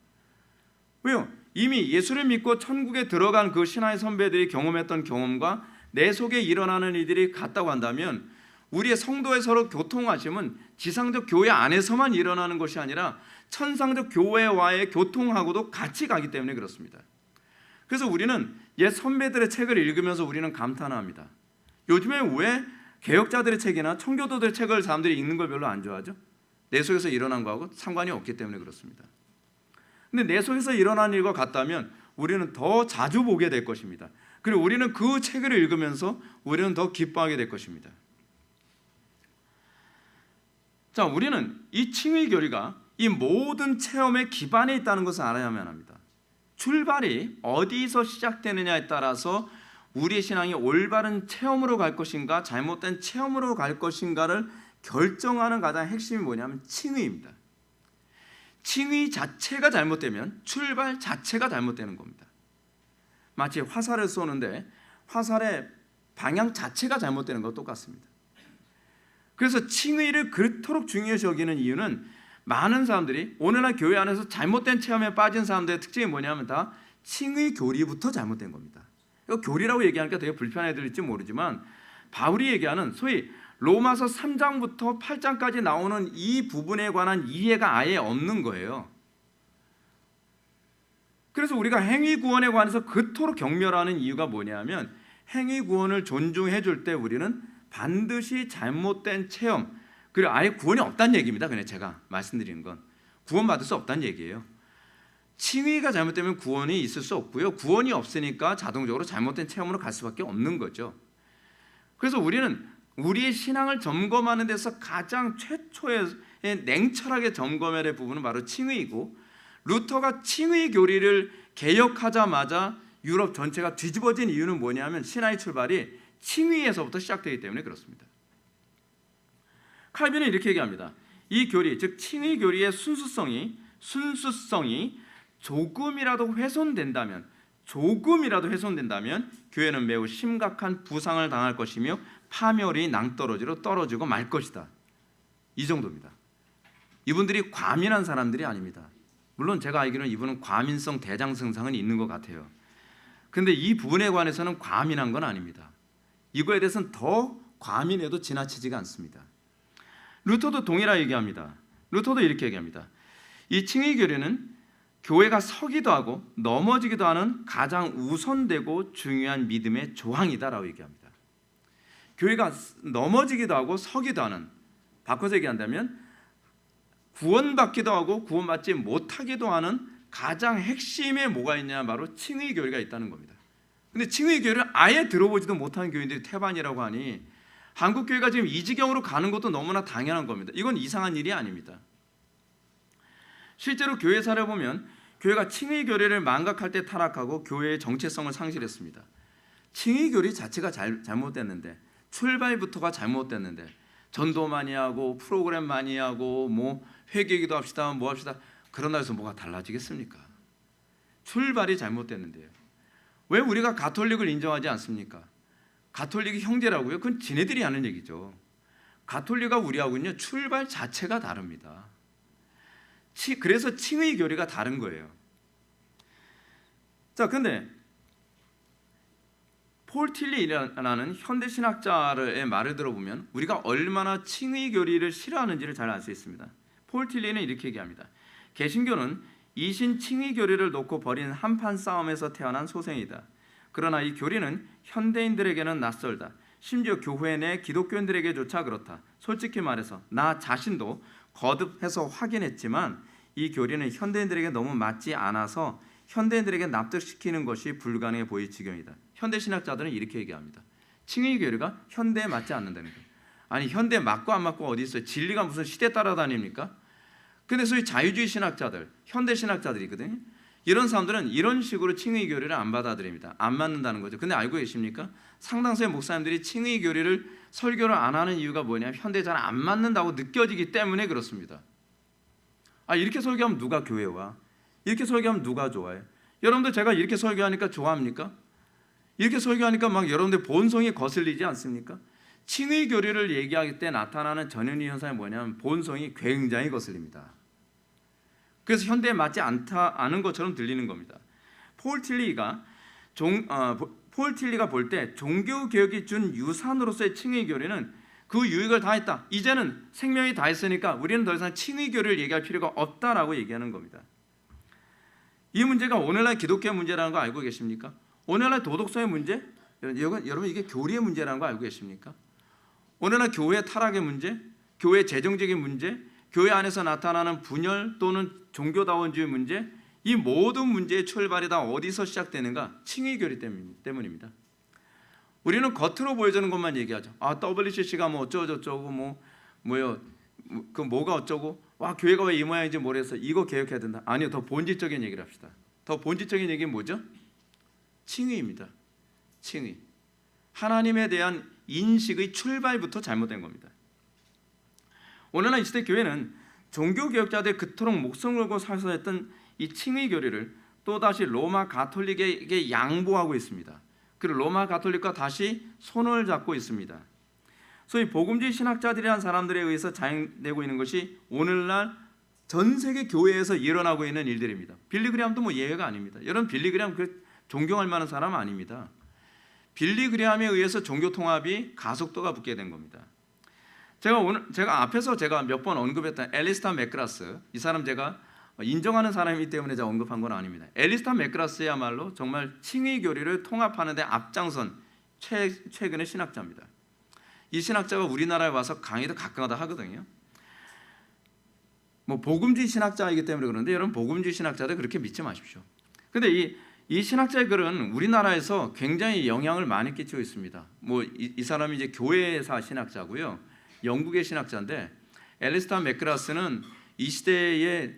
왜요? 이미 예수를 믿고 천국에 들어간 그 신화의 선배들이 경험했던 경험과 내 속에 일어나는 일들이 같다고 한다면 우리의 성도의 서로 교통하심은 지상적 교회 안에서만 일어나는 것이 아니라 천상적 교회와의 교통하고도 같이 가기 때문에 그렇습니다. 그래서 우리는 옛 선배들의 책을 읽으면서 우리는 감탄합니다. 요즘에 왜 개혁자들의 책이나 청교도들의 책을 사람들이 읽는 걸 별로 안 좋아하죠? 내 속에서 일어난 거하고 상관이 없기 때문에 그렇습니다. 근데 내 속에서 일어난 일과 같다면 우리는 더 자주 보게 될 것입니다. 그리고 우리는 그 책을 읽으면서 우리는 더 기뻐하게 될 것입니다. 자, 우리는 이 칭의 교리가 이 모든 체험의 기반에 있다는 것을 알아야만 합니다. 출발이 어디서 시작되느냐에 따라서 우리의 신앙이 올바른 체험으로 갈 것인가 잘못된 체험으로 갈 것인가를 결정하는 가장 핵심이 뭐냐면 칭의입니다. 칭의 자체가 잘못되면 출발 자체가 잘못되는 겁니다. 마치 화살을 쏘는데 화살의 방향 자체가 잘못되는 것과 똑같습니다. 그래서 칭의를 그토록 중요시 여기는 이유는 많은 사람들이 오늘날 교회 안에서 잘못된 체험에 빠진 사람들의 특징이 뭐냐면 다 칭의 교리부터 잘못된 겁니다. 이거 교리라고 얘기하니까 되게 불편해 들릴지 모르지만 바울이 얘기하는 소위 로마서 3장부터 8장까지 나오는 이 부분에 관한 이해가 아예 없는 거예요. 그래서 우리가 행위 구원에 관해서 그토록 경멸하는 이유가 뭐냐면 행위 구원을 존중해 줄 때 우리는 반드시 잘못된 체험 그리고 아예 구원이 없다는 얘기입니다. 그냥 제가 말씀드리는 건 구원받을 수 없다는 얘기예요. 칭의가 잘못되면 구원이 있을 수 없고요. 구원이 없으니까 자동적으로 잘못된 체험으로 갈 수밖에 없는 거죠. 그래서 우리는 우리의 신앙을 점검하는 데서 가장 최초의 냉철하게 점검해야 될 부분은 바로 칭의이고 루터가 칭의 교리를 개혁하자마자 유럽 전체가 뒤집어진 이유는 뭐냐면 신화의 출발이 칭의에서부터 시작되기 때문에 그렇습니다. 칼빈은 이렇게 얘기합니다. 이 교리, 즉 칭의 교리의 순수성이 조금이라도 훼손된다면 교회는 매우 심각한 부상을 당할 것이며 파멸이 낭떠러지로 떨어지고 말 것이다. 이 정도입니다. 이분들이 과민한 사람들이 아닙니다. 물론 제가 알기로는 이분은 과민성 대장증상은 있는 것 같아요. 그런데 이 부분에 관해서는 과민한 건 아닙니다. 이거에 대해서는 더 과민해도 지나치지가 않습니다. 루터도 동일하게 얘기합니다. 루터도 이렇게 얘기합니다. 이 칭의 교리는 교회가 서기도 하고 넘어지기도 하는 가장 우선되고 중요한 믿음의 조항이다라고 얘기합니다. 교회가 넘어지기도 하고 서기도 하는, 바꿔서 얘기한다면 구원받기도 하고 구원받지 못하기도 하는 가장 핵심에 뭐가 있냐 바로 칭의 교리가 있다는 겁니다. 근데 칭의 교리를 아예 들어보지도 못하는 교인들이 태반이라고 하니 한국 교회가 지금 이 지경으로 가는 것도 너무나 당연한 겁니다. 이건 이상한 일이 아닙니다. 실제로 교회사를 보면 교회가 칭의 교리를 망각할 때 타락하고 교회의 정체성을 상실했습니다. 칭의 교리 자체가 잘못됐는데 출발부터가 잘못됐는데 전도 많이 하고 프로그램 많이 하고 뭐 회개기도 합시다 뭐 합시다 그런다 해서 뭐가 달라지겠습니까? 출발이 잘못됐는데요. 왜 우리가 가톨릭을 인정하지 않습니까? 가톨릭이 형제라고요? 그건 지네들이 하는 얘기죠. 가톨릭과 우리하고는요 출발 자체가 다릅니다. 그래서 칭의 교리가 다른 거예요. 자, 근데 폴 틸리라는 현대 신학자의 말을 들어보면 우리가 얼마나 칭의 교리를 싫어하는지를 잘 알 수 있습니다. 폴 틸리는 이렇게 얘기합니다. 개신교는 이신 칭의 교리를 놓고 벌인 한판 싸움에서 태어난 소생이다. 그러나 이 교리는 현대인들에게는 낯설다. 심지어 교회 내 기독교인들에게조차 그렇다. 솔직히 말해서 나 자신도 거듭해서 확인했지만 이 교리는 현대인들에게 너무 맞지 않아서 현대인들에게 납득시키는 것이 불가능해 보일 지경이다. 현대 신학자들은 이렇게 얘기합니다. 칭의 교리가 현대에 맞지 않는다는 거예요. 아니 현대에 맞고 안 맞고 어디 있어요? 진리가 무슨 시대 따라다닙니까? 근데 소위 자유주의 신학자들, 현대 신학자들이거든요. 이런 사람들은 이런 식으로 칭의 교리를 안 받아들입니다. 안 맞는다는 거죠. 근데 알고 계십니까? 상당수의 목사님들이 칭의 교리를 설교를 안 하는 이유가 뭐냐면 현대에 잘 안 맞는다고 느껴지기 때문에 그렇습니다. 이렇게 설교하면 누가 교회 와? 이렇게 설교하면 누가 좋아해? 여러분들 제가 이렇게 설교하니까 좋아합니까? 이렇게 설교하니까 막 여러분들 본성이 거슬리지 않습니까? 칭의 교리를 얘기할 때 나타나는 전현희 현상이 뭐냐면 본성이 굉장히 거슬립니다. 그래서 현대에 맞지 않은 것처럼 들리는 겁니다. 폴 틸리가 볼 때 종교 개혁이 준 유산으로서의 칭의 교리는 그 유익을 다 했다. 이제는 생명이 다 했으니까 우리는 더 이상 칭의 교리를 얘기할 필요가 없다라고 얘기하는 겁니다. 이 문제가 오늘날 기독교의 문제라는 거 알고 계십니까? 오늘날 도덕성의 문제? 여러분 이게 교리의 문제라는 거 알고 계십니까? 오늘날 교회 타락의 문제, 교회 재정적인 문제, 교회 안에서 나타나는 분열 또는 종교다원주의 문제, 이 모든 문제의 출발이 다 어디서 시작되는가? 칭의 교리 때문입니다. 우리는 겉으로 보여주는 것만 얘기하죠. WCC가 뭐 어쩌고저쩌고 뭐가 어쩌고, 교회가 왜 이 모양인지 모르겠어. 이거 개혁해야 된다. 아니요, 더 본질적인 얘기를 합시다. 더 본질적인 얘기는 뭐죠? 칭의입니다. 칭의. 하나님에 대한 인식의 출발부터 잘못된 겁니다. 오늘날 이 시대 교회는 종교개혁자들 그토록 목숨을 걸고 살서했던 이 칭의 교리를 또다시 로마 가톨릭에게 양보하고 있습니다. 그리고 로마 가톨릭과 다시 손을 잡고 있습니다. 소위 복음주의 신학자들이라는 사람들에 의해서 자행되고 있는 것이 오늘날 전 세계 교회에서 일어나고 있는 일들입니다. 빌리그레함도 뭐 예외가 아닙니다. 여러분 빌리그레함 존경할 만한 사람 아닙니다. 빌리그레함에 의해서 종교 통합이 가속도가 붙게 된 겁니다. 제가 앞에서 몇 번 언급했던 앨리스타 맥그라스, 이 사람 제가 인정하는 사람이기 때문에 제가 언급한 건 아닙니다. 앨리스타 맥그라스야말로 정말 칭의 교리를 통합하는 데 앞장선 최근의 신학자입니다. 이 신학자가 우리나라에 와서 강의도 가끔가다 하거든요. 뭐 복음주의 신학자이기 때문에 그런데 여러분 복음주의 신학자들 그렇게 믿지 마십시오. 근데 이 신학자의 글은 우리나라에서 굉장히 영향을 많이 끼치고 있습니다. 이 사람이 이제 교회사 신학자고요. 영국의 신학자인데 앨리스타 맥그라스는 이 시대의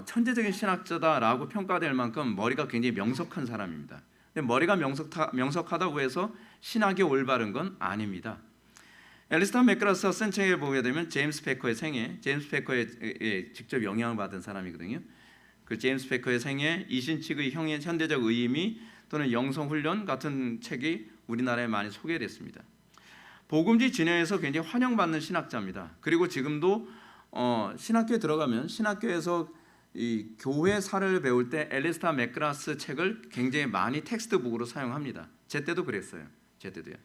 천재적인 신학자다라고 평가될 만큼 머리가 굉장히 명석한 사람입니다. 근데 머리가 명석하다고 해서 신학이 올바른 건 아닙니다. 앨리스타 맥그라스가 쓴 책에 보게 되면 제임스 패커의 생애, 제임스 패커에 직접 영향을 받은 사람이거든요. 그 제임스 패커의 생애, 이신칙의 현대적 의미 또는 영성훈련 같은 책이 우리나라에 많이 소개됐습니다. 복음주의 진영에서 굉장히 환영받는 신학자입니다. 그리고 지금도 신학교에 들어가면 신학교에서 이 교회사를 배울 때 앨리스타 맥그라스 책을 굉장히 많이 텍스트북으로 사용합니다. 제 때도 그랬어요. 제 때도요.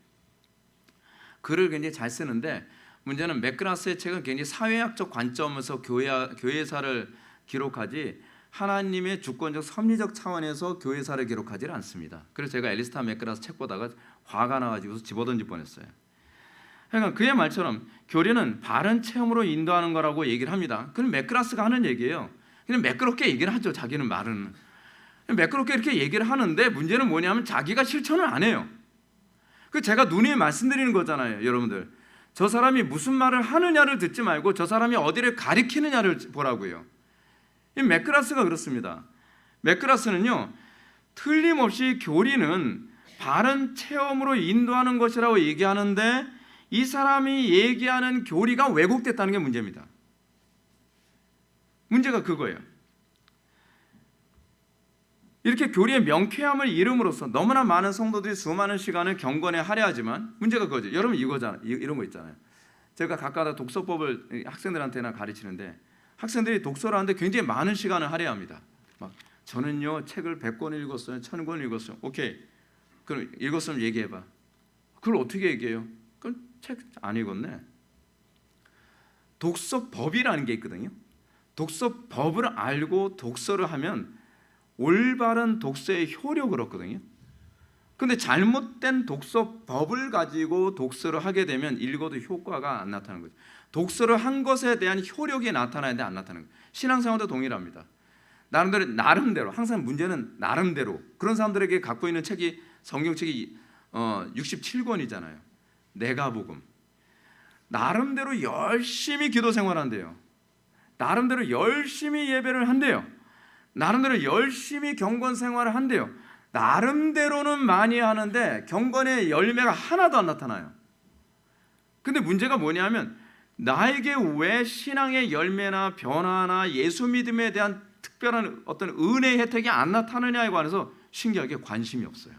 글을 굉장히 잘 쓰는데 문제는 맥그라스의 책은 굉장히 사회학적 관점에서 교회사를 기록하지 하나님의 주권적 섭리적 차원에서 교회사를 기록하지 않습니다. 그래서 제가 앨리스타 맥그라스 책 보다가 화가 나가지고 집어던질 뻔했어요. 그러니까 그의 말처럼 교리는 바른 체험으로 인도하는 거라고 얘기를 합니다. 그건 맥그라스가 하는 얘기예요. 그냥 매끄럽게 얘기를 하죠. 자기는 말은 매끄럽게 이렇게 얘기를 하는데 문제는 뭐냐면 자기가 실천을 안 해요. 그 제가 누누이 말씀드리는 거잖아요, 여러분들. 저 사람이 무슨 말을 하느냐를 듣지 말고 저 사람이 어디를 가리키느냐를 보라고요. 이 맥그라스가 그렇습니다. 맥그라스는요, 틀림없이 교리는 바른 체험으로 인도하는 것이라고 얘기하는데 이 사람이 얘기하는 교리가 왜곡됐다는 게 문제입니다. 문제가 그거예요. 이렇게 교리의 명쾌함을 잃음으로써 너무나 많은 성도들이 수많은 시간을 경건에 할애하지만 문제가 그거죠. 여러분 이런 거 있잖아요. 제가 가끔가다 독서법을 학생들한테나 가르치는데 학생들이 독서를 하는데 굉장히 많은 시간을 할애합니다. 막 저는요 책을 100권 읽었어요, 1000권 읽었어요. 오케이, 그럼 읽었으면 얘기해봐. 그걸 어떻게 얘기해요? 그건 책 안 읽었네. 독서법이라는 게 있거든요. 독서법을 알고 독서를 하면 올바른 독서의 효력을 얻거든요. 근데 잘못된 독서법을 가지고 독서를 하게 되면 읽어도 효과가 안 나타나는 거죠. 독서를 한 것에 대한 효력이 나타나는데 안 나타나는 거예요. 신앙생활도 동일합니다. 나름대로 항상 문제는 나름대로 그런 사람들에게 갖고 있는 책이 성경책이 67권이잖아요. 내가복음. 나름대로 열심히 기도 생활한대요. 나름대로 열심히 예배를 한대요. 나름대로 열심히 경건 생활을 한대요. 나름대로는 많이 하는데 경건의 열매가 하나도 안 나타나요. 근데 문제가 뭐냐면 나에게 왜 신앙의 열매나 변화나 예수 믿음에 대한 특별한 어떤 은혜의 혜택이 안 나타나냐에 관해서 신기하게 관심이 없어요.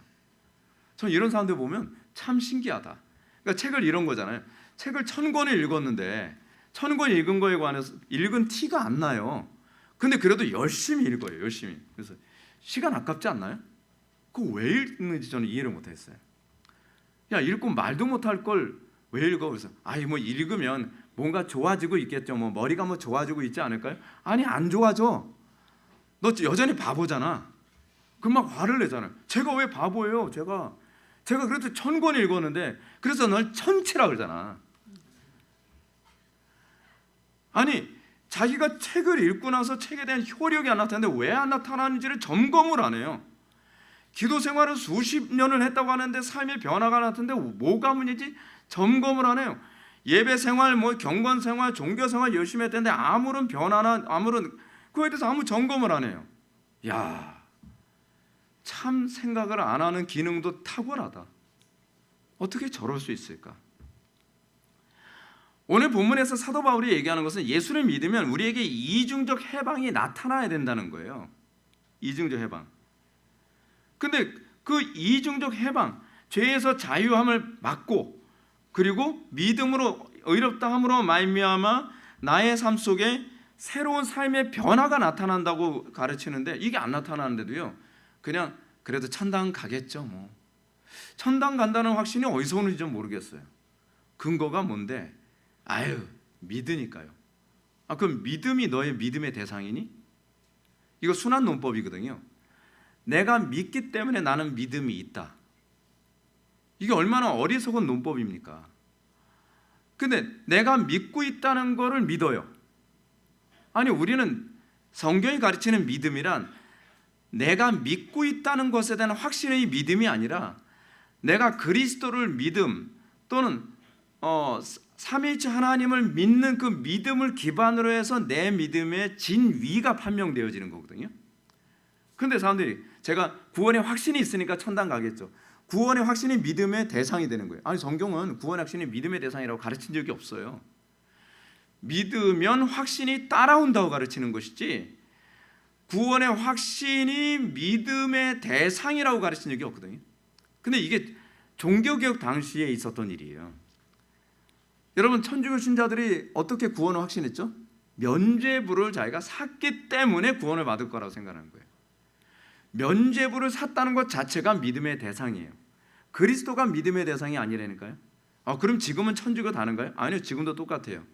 저는 이런 사람들 보면 참 신기하다. 그러니까 책을 이런 거잖아요. 책을 1000권을 읽었는데 1000권 읽은 거에 관해서 읽은 티가 안 나요. 근데 그래도 열심히 읽어요. 열심히. 그래서 시간 아깝지 않나요? 그거 왜 읽는지 저는 이해를 못했어요. 야, 읽고 말도 못할 걸 왜 읽어? 그래서 뭐 읽으면 뭔가 좋아지고 있겠죠. 뭐 머리가 뭐 좋아지고 있지 않을까요? 아니, 안 좋아져. 너 여전히 바보잖아. 그 막 화를 내잖아요. 제가 왜 바보예요? 제가 그래도 1000권 읽었는데 그래서 널 천치라 그러잖아. 아니, 자기가 책을 읽고 나서 책에 대한 효력이 안 나타나는데 왜 안 나타나는지를 점검을 안 해요. 기도 생활을 수십 년을 했다고 하는데 삶의 변화가 나타나는데 뭐가 문제지? 점검을 안 해요. 예배 생활, 경건 생활, 종교 생활 열심히 했는데 아무런 변화나 그거에 대해서 아무 점검을 안 해요. 야, 참 생각을 안 하는 기능도 탁월하다. 어떻게 저럴 수 있을까? 오늘 본문에서 사도 바울이 얘기하는 것은 예수를 믿으면 우리에게 이중적 해방이 나타나야 된다는 거예요. 이중적 해방. 근데 그 이중적 해방, 죄에서 자유함을 받고 그리고 믿음으로 의롭다 함으로 말미암아 나의 삶 속에 새로운 삶의 변화가 나타난다고 가르치는데 이게 안 나타나는데도요. 그냥 그래도 천당 가겠죠. 뭐 천당 간다는 확신이 어디서 오는지 좀 모르겠어요. 근거가 뭔데? 믿으니까요. 그럼 믿음이 너의 믿음의 대상이니? 이거 순환 논법이거든요. 내가 믿기 때문에 나는 믿음이 있다. 이게 얼마나 어리석은 논법입니까? 근데 내가 믿고 있다는 거를 믿어요. 아니, 우리는 성경이 가르치는 믿음이란 내가 믿고 있다는 것에 대한 확신의 믿음이 아니라 내가 그리스도를 믿음 또는 삼위일체 하나님을 믿는 그 믿음을 기반으로 해서 내 믿음의 진위가 판명되어지는 거거든요. 그런데 사람들이 제가 구원의 확신이 있으니까 천당 가겠죠. 구원의 확신이 믿음의 대상이 되는 거예요. 아니, 성경은 구원의 확신이 믿음의 대상이라고 가르친 적이 없어요. 믿으면 확신이 따라온다고 가르치는 것이지 구원의 확신이 믿음의 대상이라고 가르친 적이 없거든요. 근데 이게 종교개혁 당시에 있었던 일이에요. 여러분, 천주교 신자들이 어떻게 구원을 확신했죠? 면죄부를 자기가 샀기 때문에 구원을 받을 거라고 생각하는 거예요. 면죄부를 샀다는 것 자체가 믿음의 대상이에요. 그리스도가 믿음의 대상이 아니라니까요. 그럼 지금은 천주교 다른가요? 아니요, 지금도 똑같아요.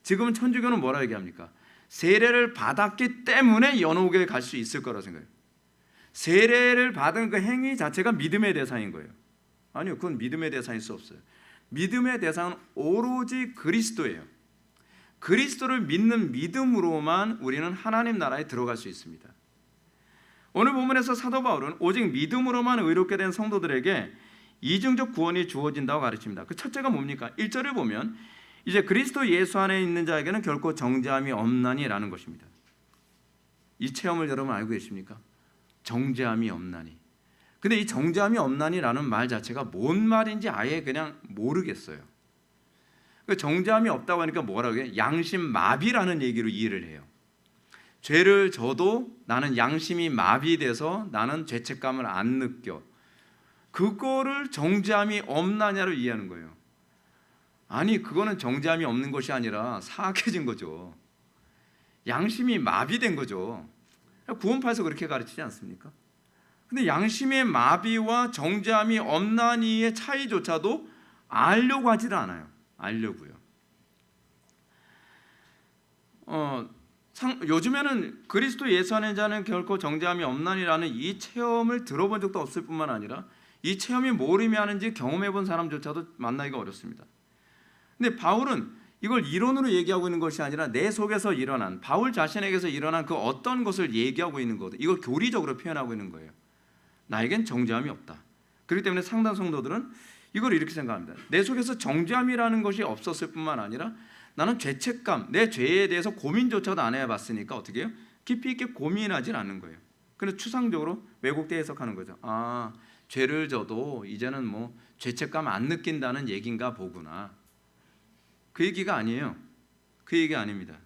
지금은 천주교는 뭐라 얘기합니까? 세례를 받았기 때문에 연옥에 갈 수 있을 거라고 생각해요. 세례를 받은 그 행위 자체가 믿음의 대상인 거예요. 아니요, 그건 믿음의 대상일 수 없어요. 믿음의 대상은 오로지 그리스도예요. 그리스도를 믿는 믿음으로만 우리는 하나님 나라에 들어갈 수 있습니다. 오늘 본문에서 사도 바울은 오직 믿음으로만 의롭게 된 성도들에게 이중적 구원이 주어진다고 가르칩니다. 그 첫째가 뭡니까? 1절을 보면 이제 그리스도 예수 안에 있는 자에게는 결코 정죄함이 없나니라는 것입니다. 이 체험을 여러분 알고 계십니까? 정죄함이 없나니. 근데 이 정죄함이 없나니라는 말 자체가 뭔 말인지 아예 그냥 모르겠어요. 정죄함이 없다고 하니까 뭐라고 해요? 양심 마비라는 얘기로 이해를 해요. 죄를 져도 나는 양심이 마비돼서 나는 죄책감을 안 느껴. 그거를 정죄함이 없나냐로 이해하는 거예요. 아니, 그거는 정죄함이 없는 것이 아니라 사악해진 거죠. 양심이 마비된 거죠. 구원파에서 그렇게 가르치지 않습니까? 근데 양심의 마비와 정죄함이 없나니의 차이조차도 알려고 하지도 않아요. 알려고요. 요즘에는 그리스도 예수 안에 자는 결코 정죄함이 없나니라는 이 체험을 들어본 적도 없을 뿐만 아니라 이 체험이 뭘 의미하는지 경험해 본 사람조차도 만나기가 어렵습니다. 근데 바울은 이걸 이론으로 얘기하고 있는 것이 아니라 내 속에서 일어난, 바울 자신에게서 일어난 그 어떤 것을 얘기하고 있는 거거든요. 이걸 교리적으로 표현하고 있는 거예요. 나에겐 정죄함이 없다. 그렇기 때문에 상당 성도들은 이걸 이렇게 생각합니다. 내 속에서 정죄함이라는 것이 없었을 뿐만 아니라 나는 죄책감, 내 죄에 대해서 고민조차도 안 해봤으니까 어떻게 해요? 깊이 있게 고민하진 않는 거예요. 그래서 추상적으로 왜곡되어 해석하는 거죠. 아, 죄를 져도 이제는 뭐 죄책감 안 느낀다는 얘기인가 보구나. 그 얘기가 아니에요. 그 얘기 아닙니다.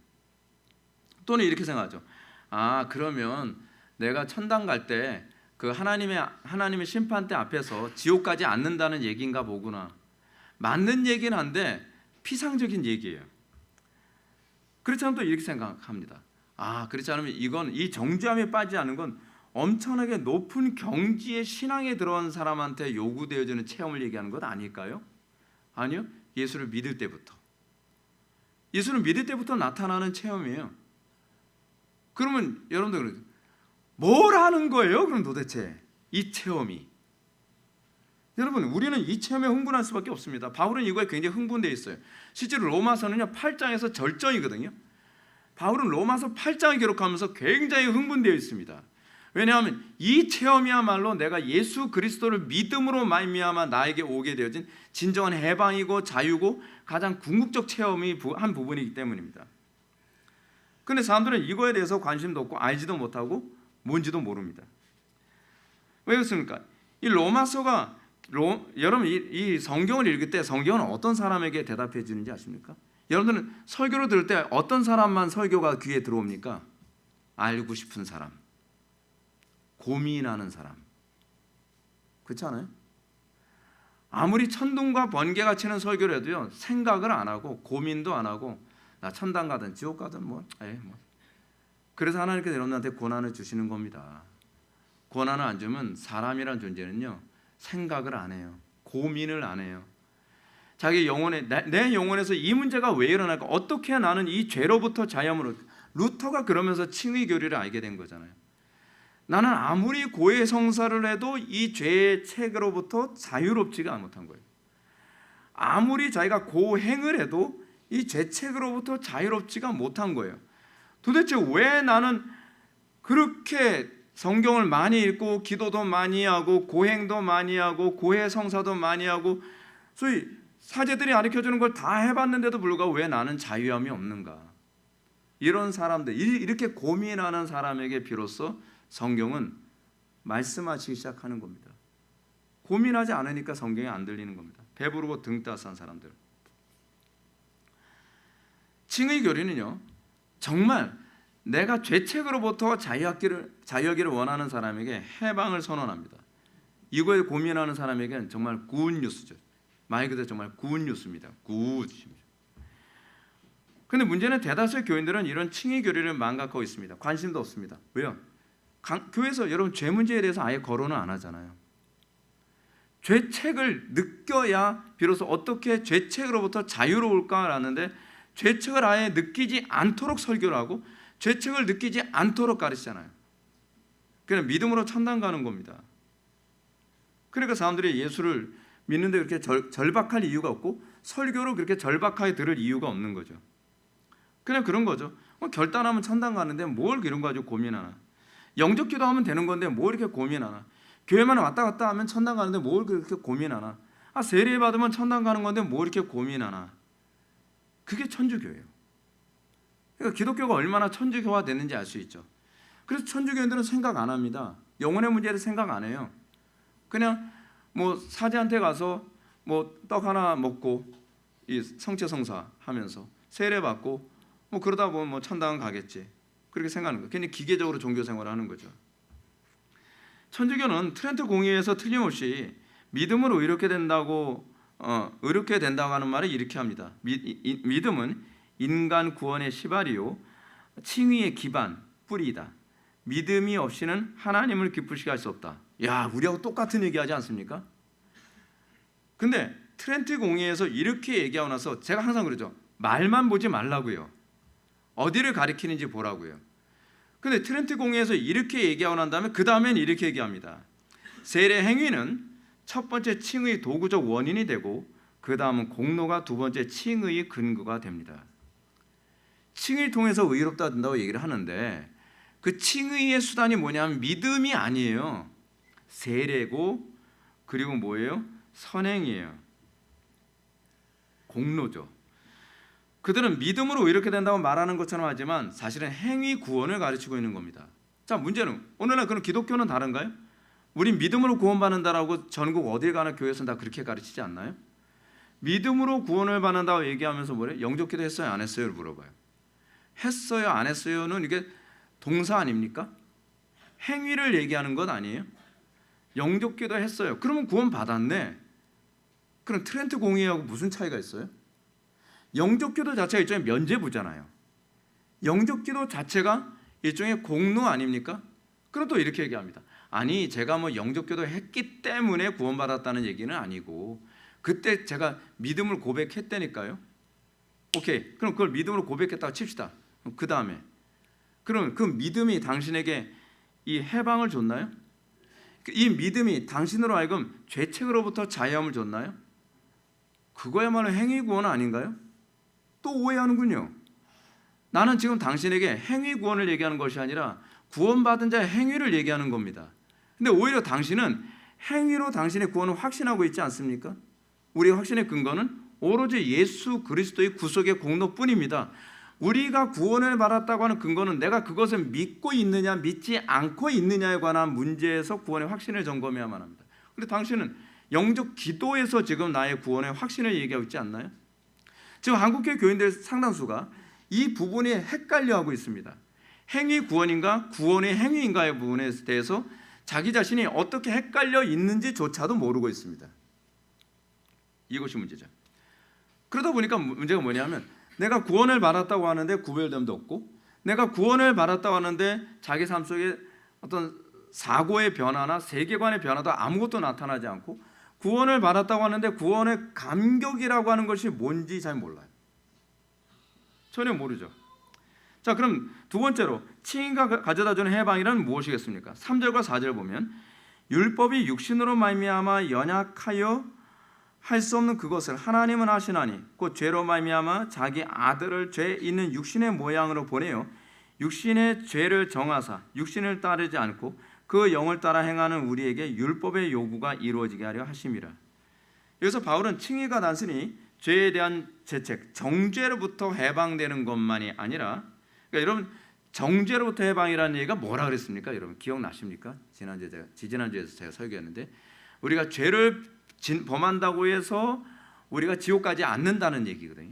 또는 이렇게 생각하죠. 아, 그러면 내가 천당 갈 때 그 하나님의 심판대 앞에서 지옥 가지 않는다는 얘기인가 보구나. 맞는 얘기는 한데 피상적인 얘기예요. 그렇지 않으면 또 이렇게 생각합니다. 아, 그렇지 않으면 이건 이 정죄함에 빠지지 않은 건 엄청나게 높은 경지의 신앙에 들어온 사람한테 요구되어지는 체험을 얘기하는 것 아닐까요? 아니요. 예수를 믿을 때부터. 예수를 믿을 때부터 나타나는 체험이에요. 그러면 여러분들 뭘 하는 거예요? 그럼 도대체 이 체험이. 여러분, 우리는 이 체험에 흥분할 수밖에 없습니다. 바울은 이거에 굉장히 흥분되어 있어요. 실제로 로마서는요 8장에서 절정이거든요. 바울은 로마서 8장을 기록하면서 굉장히 흥분되어 있습니다. 왜냐하면 이 체험이야말로 내가 예수 그리스도를 믿음으로 말미암아 나에게 오게 되어진 진정한 해방이고 자유고 가장 궁극적 체험이 한 부분이기 때문입니다. 그런데 사람들은 이거에 대해서 관심도 없고 알지도 못하고 뭔지도 모릅니다. 왜 그렇습니까? 이 로마서가 여러분 이 성경을 읽을 때 성경은 어떤 사람에게 대답해 주는지 아십니까? 여러분들은 설교를 들을 때 어떤 사람만 설교가 귀에 들어옵니까? 알고 싶은 사람, 고민하는 사람. 그렇지 않아요? 아무리 천둥과 번개가 치는 설교를 해도요 생각을 안 하고 고민도 안 하고 나 천당 가든 지옥 가든 뭐. 그래서 하나님께서 여러분한테 고난을 주시는 겁니다. 고난을 안 주면 사람이란 존재는요 생각을 안 해요. 고민을 안 해요. 자기 영혼에 내 영혼에서 이 문제가 왜 일어날까? 어떻게 나는 이 죄로부터 자유함으로. 루터가 그러면서 칭의 교리를 알게 된 거잖아요. 나는 아무리 고해 성사를 해도 이 죄의 책으로부터 자유롭지가 못한 거예요. 아무리 자기가 고행을 해도 이 죄책으로부터 자유롭지가 못한 거예요. 도대체 왜 나는 그렇게 성경을 많이 읽고 기도도 많이 하고 고행도 많이 하고 고해 성사도 많이 하고 소위 사제들이 가르쳐주는 걸 다 해봤는데도 불구하고 왜 나는 자유함이 없는가? 이런 사람들, 이렇게 고민하는 사람에게 비로소 성경은 말씀하시기 시작하는 겁니다. 고민하지 않으니까 성경이 안 들리는 겁니다. 배부르고 등 따스한 사람들. 칭의 교리는요 정말 내가 죄책으로부터 자유하기를 원하는 사람에게 해방을 선언합니다. 이거에 고민하는 사람에게는 정말 굿뉴스죠. 말 그대로 정말 굿뉴스입니다. 굿. 그런데 문제는 대다수의 교인들은 이런 칭의 교리를 망각하고 있습니다. 관심도 없습니다. 왜요? 교회에서 여러분 죄 문제에 대해서 아예 거론을 안 하잖아요. 죄책을 느껴야 비로소 어떻게 죄책으로부터 자유로울까라는데 죄책을 아예 느끼지 않도록 설교를 하고 죄책을 느끼지 않도록 가르치잖아요. 그냥 믿음으로 천당 가는 겁니다. 그러니까 사람들이 예수를 믿는데 그렇게 절박할 이유가 없고 설교를 그렇게 절박하게 들을 이유가 없는 거죠. 그냥 그런 거죠. 결단하면 천당 가는데 뭘 이런 거 가지고 고민하나. 영적 기도하면 되는 건데 뭘 이렇게 고민하나. 교회만 왔다 갔다 하면 천당 가는데 뭘 그렇게 고민하나. 세례 받으면 천당 가는 건데 뭘 이렇게 고민하나. 그게 천주교예요. 그러니까 기독교가 얼마나 천주교화 됐는지 알 수 있죠. 그래서 천주교인들은 생각 안 합니다. 영혼의 문제를 생각 안 해요. 그냥 뭐 사제한테 가서 뭐 떡 하나 먹고 이 성체성사 하면서 세례 받고 뭐 그러다 보면 뭐 천당 가겠지. 그렇게 생각하는 거예요. 괜히 기계적으로 종교 생활을 하는 거죠. 천주교는 트렌트 공의회에서 틀림없이 믿음으로 의롭게 된다고 하는 말을 이렇게 합니다. 믿음은 인간 구원의 시발이요 칭의의 기반, 뿌리이다. 믿음이 없이는 하나님을 기쁘시게 할 수 없다. 야, 우리하고 똑같은 얘기하지 않습니까? 근데 트렌트 공의에서 이렇게 얘기하고 나서 제가 항상 그러죠. 말만 보지 말라고요. 어디를 가리키는지 보라고요. 근데 트렌트 공의에서 이렇게 얘기하고 난 다음에 그 다음엔 이렇게 얘기합니다. 세례 행위는 첫 번째 칭의 도구적 원인이 되고 그 다음은 공로가 두 번째 칭의의 근거가 됩니다. 칭의를 통해서 의롭다 된다고 얘기를 하는데 그 칭의의 수단이 뭐냐면 믿음이 아니에요. 세례고 그리고 뭐예요? 선행이에요. 공로죠. 그들은 믿음으로 이렇게 된다고 말하는 것처럼 하지만 사실은 행위 구원을 가르치고 있는 겁니다. 자, 문제는 오늘날 그런 기독교는 다른가요? 우린 믿음으로 구원받는다라고 전국 어딜 가나 교회에서는 다 그렇게 가르치지 않나요? 믿음으로 구원을 받는다고 얘기하면서 뭐래요? 영접기도 했어요? 안 했어요?를 물어봐요. 했어요? 안 했어요?는 이게 동사 아닙니까? 행위를 얘기하는 것 아니에요? 영접기도 했어요. 그러면 구원 받았네. 그럼 트렌트 공의하고 무슨 차이가 있어요? 영접기도 자체가 일종의 면죄부잖아요. 영접기도 자체가 일종의 공로 아닙니까? 그럼 또 이렇게 얘기합니다. 아니, 제가 뭐 영접기도 했기 때문에 구원받았다는 얘기는 아니고 그때 제가 믿음을 고백했다니까요. 오케이, 그럼 그걸 믿음으로 고백했다고 칩시다. 그 다음에 그럼 그 믿음이 당신에게 이 해방을 줬나요? 이 믿음이 당신으로 하여금 죄책으로부터 자유함을 줬나요? 그거야말로 행위 구원 아닌가요? 또 오해하는군요. 나는 지금 당신에게 행위 구원을 얘기하는 것이 아니라 구원받은 자의 행위를 얘기하는 겁니다. 근데 오히려 당신은 행위로 당신의 구원을 확신하고 있지 않습니까? 우리의 확신의 근거는 오로지 예수 그리스도의 구속의 공로뿐입니다. 우리가 구원을 받았다고 하는 근거는 내가 그것을 믿고 있느냐 믿지 않고 있느냐에 관한 문제에서 구원의 확신을 점검해야만 합니다. 그런데 당신은 영적 기도에서 지금 나의 구원의 확신을 얘기하고 있지 않나요? 지금 한국교회 교인들 상당수가 이 부분이 헷갈려하고 있습니다. 행위 구원인가 구원의 행위인가의 부분에 대해서 자기 자신이 어떻게 헷갈려 있는지조차도 모르고 있습니다. 이것이 문제죠. 그러다 보니까 문제가 뭐냐면 내가 구원을 받았다고 하는데 구별됨도 없고 내가 구원을 받았다고 하는데 자기 삶 속에 어떤 사고의 변화나 세계관의 변화도 아무것도 나타나지 않고 구원을 받았다고 하는데 구원의 감격이라고 하는 것이 뭔지 잘 몰라요. 전혀 모르죠. 자, 그럼 두 번째로 칭의가 가져다주는 해방이란 무엇이겠습니까? 3절과 4절 보면 율법이 육신으로 말미암아 연약하여 할 수 없는 그것을 하나님은 하시나니 곧 죄로 말미암아 자기 아들을 죄 있는 육신의 모양으로 보내어 육신의 죄를 정하사 육신을 따르지 않고 그 영을 따라 행하는 우리에게 율법의 요구가 이루어지게 하려 하심이라. 여기서 바울은 칭의가 단순히 죄에 대한 죄책, 정죄로부터 해방되는 것만이 아니라, 그러니까 여러분 정죄로부터 해방이라는 얘기가 뭐라 그랬습니까? 여러분 기억나십니까? 지지난주에서 제가 설교했는데 우리가 죄를 범한다고 해서 우리가 지옥 가지 않는다는 얘기거든요.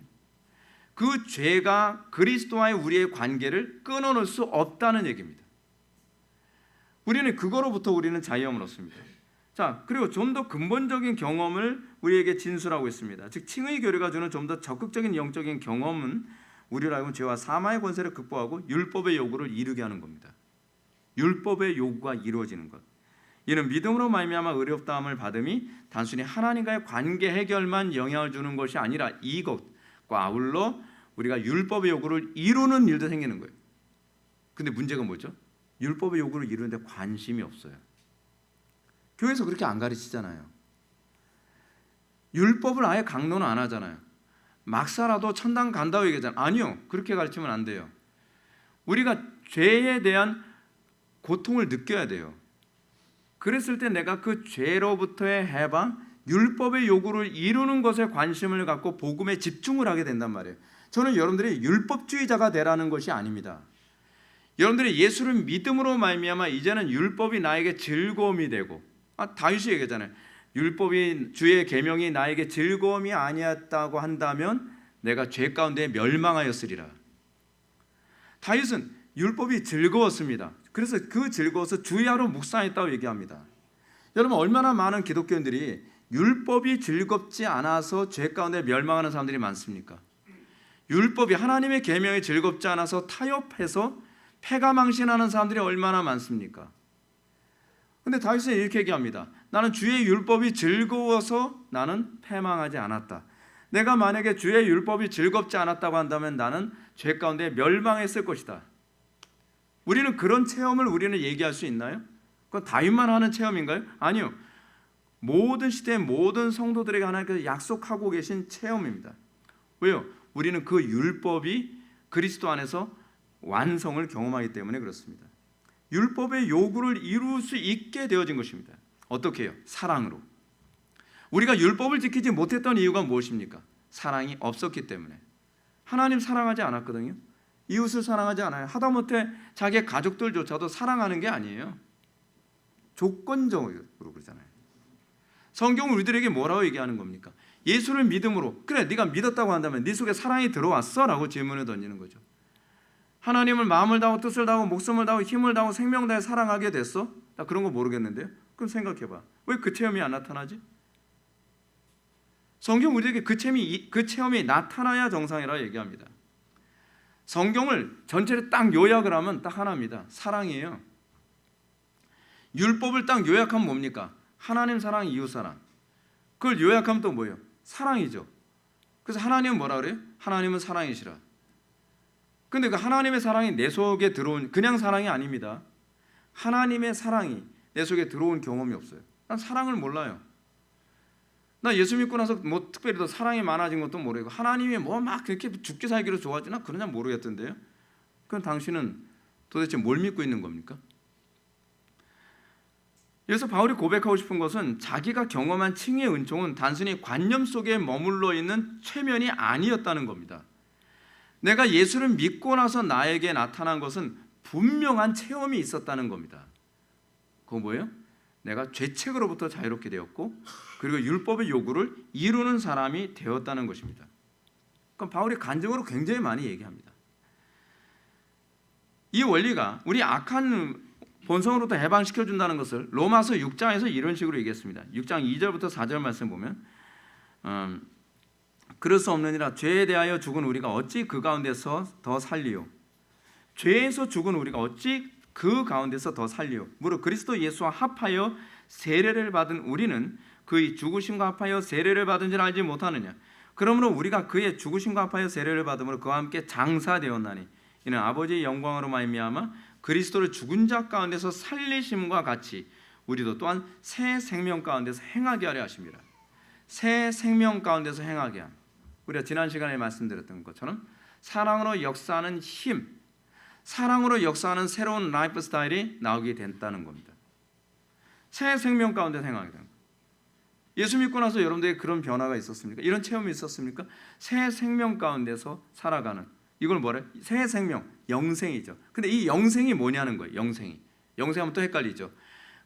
그 죄가 그리스도와의 우리의 관계를 끊어놓을 수 없다는 얘기입니다. 우리는 그거로부터 우리는 자유함을 얻습니다. 자, 그리고 좀 더 근본적인 경험을 우리에게 진술하고 있습니다. 즉 칭의 교리가 주는 좀 더 적극적인 영적인 경험은 우리로 하여금 죄와 사망의 권세를 극복하고 율법의 요구를 이루게 하는 겁니다. 율법의 요구가 이루어지는 것. 이는 믿음으로 말미암아 의롭다함을 받음이 단순히 하나님과의 관계 해결만 영향을 주는 것이 아니라 이것과 아울러 우리가 율법의 요구를 이루는 일도 생기는 거예요. 근데 문제가 뭐죠? 율법의 요구를 이루는데 관심이 없어요. 교회에서 그렇게 안 가르치잖아요. 율법을 아예 강론은 안 하잖아요. 막 살아도 천당 간다고 얘기하잖아요. 아니요, 그렇게 가르치면 안 돼요. 우리가 죄에 대한 고통을 느껴야 돼요. 그랬을 때 내가 그 죄로부터의 해방, 율법의 요구를 이루는 것에 관심을 갖고 복음에 집중을 하게 된단 말이에요. 저는 여러분들이 율법주의자가 되라는 것이 아닙니다. 여러분들이 예수를 믿음으로 말미암아 이제는 율법이 나에게 즐거움이 되고, 다윗이 얘기하잖아요. 율법이 주의 계명이 나에게 즐거움이 아니었다고 한다면 내가 죄 가운데 멸망하였으리라. 다윗은 율법이 즐거웠습니다. 그래서 그 즐거워서 주야로 묵상했다고 얘기합니다. 여러분 얼마나 많은 기독교인들이 율법이 즐겁지 않아서 죄 가운데 멸망하는 사람들이 많습니까? 율법이 하나님의 계명이 즐겁지 않아서 타협해서 패가 망신하는 사람들이 얼마나 많습니까? 근데 다윗은 이렇게 얘기합니다. 나는 주의 율법이 즐거워서 나는 패망하지 않았다. 내가 만약에 주의 율법이 즐겁지 않았다고 한다면 나는 죄 가운데 멸망했을 것이다. 우리는 그런 체험을 우리는 얘기할 수 있나요? 그건 다윗만 하는 체험인가요? 아니요. 모든 시대의 모든 성도들에게 하나님께서 약속하고 계신 체험입니다. 왜요? 우리는 그 율법이 그리스도 안에서 완성을 경험하기 때문에 그렇습니다. 율법의 요구를 이룰 수 있게 되어진 것입니다. 어떻게 해요? 사랑으로. 우리가 율법을 지키지 못했던 이유가 무엇입니까? 사랑이 없었기 때문에. 하나님 사랑하지 않았거든요. 이웃을 사랑하지 않아요. 하다못해 자기의 가족들조차도 사랑하는 게 아니에요. 조건적으로 그러잖아요. 성경은 우리들에게 뭐라고 얘기하는 겁니까? 예수를 믿음으로, 그래 네가 믿었다고 한다면 네 속에 사랑이 들어왔어? 라고 질문을 던지는 거죠. 하나님을 마음을 다하고 뜻을 다하고 목숨을 다하고 힘을 다하고 생명 다해 사랑하게 됐어? 나 그런 거 모르겠는데요. 그럼 생각해봐. 왜 그 체험이 안 나타나지? 성경 우리에게 그 체험이 나타나야 정상이라고 얘기합니다. 성경을 전체를 딱 요약을 하면 딱 하나입니다. 사랑이에요. 율법을 딱 요약하면 뭡니까? 하나님 사랑, 이웃 사랑. 그걸 요약하면 또 뭐예요? 사랑이죠. 그래서 하나님은 뭐라 그래요? 하나님은 사랑이시라. 근데 그 하나님의 사랑이 내 속에 들어온 그냥 사랑이 아닙니다. 하나님의 사랑이 내 속에 들어온 경험이 없어요. 난 사랑을 몰라요. 나 예수 믿고 나서 뭐 특별히 더 사랑이 많아진 것도 모르고 하나님이 뭐 막 그렇게 죽기 살기로 좋아하지나 그러냐 모르겠던데요. 그럼 당신은 도대체 뭘 믿고 있는 겁니까? 그래서 바울이 고백하고 싶은 것은 자기가 경험한 칭의의 은총은 단순히 관념 속에 머물러 있는 최면이 아니었다는 겁니다. 내가 예수를 믿고 나서 나에게 나타난 것은 분명한 체험이 있었다는 겁니다. 그거 뭐예요? 내가 죄책으로부터 자유롭게 되었고 그리고 율법의 요구를 이루는 사람이 되었다는 것입니다. 그럼 바울이 간증으로 굉장히 많이 얘기합니다. 이 원리가 우리 악한 본성으로부터 해방시켜준다는 것을 로마서 6장에서 이런 식으로 얘기했습니다. 6장 2절부터 4절 말씀 보면 그럴 수 없느니라 죄에 대하여 죽은 우리가 어찌 그 가운데서 더 살리요. 죄에서 죽은 우리가 어찌 그 가운데서 더 살리요. 무릇 그리스도 예수와 합하여 세례를 받은 우리는 그의 죽으심과 합하여 세례를 받은 줄 알지 못하느냐. 그러므로 우리가 그의 죽으심과 합하여 세례를 받음으로 그와 함께 장사되었나니 이는 아버지의 영광으로 말미암아 그리스도를 죽은 자 가운데서 살리심과 같이 우리도 또한 새 생명 가운데서 행하게 하려 하심이라. 새 생명 가운데서 행하게 함. 우리가 지난 시간에 말씀드렸던 것처럼 사랑으로 역사하는 힘, 사랑으로 역사하는 새로운 라이프 스타일이 나오게 된다는 겁니다. 새 생명 가운데서 행하게 됩니다. 예수 믿고 나서 여러분들에게 그런 변화가 있었습니까? 이런 체험이 있었습니까? 새 생명 가운데서 살아가는 이걸 뭐래? 새 생명, 영생이죠. 근데 이 영생이 뭐냐는 거예요. 영생하면 또 헷갈리죠.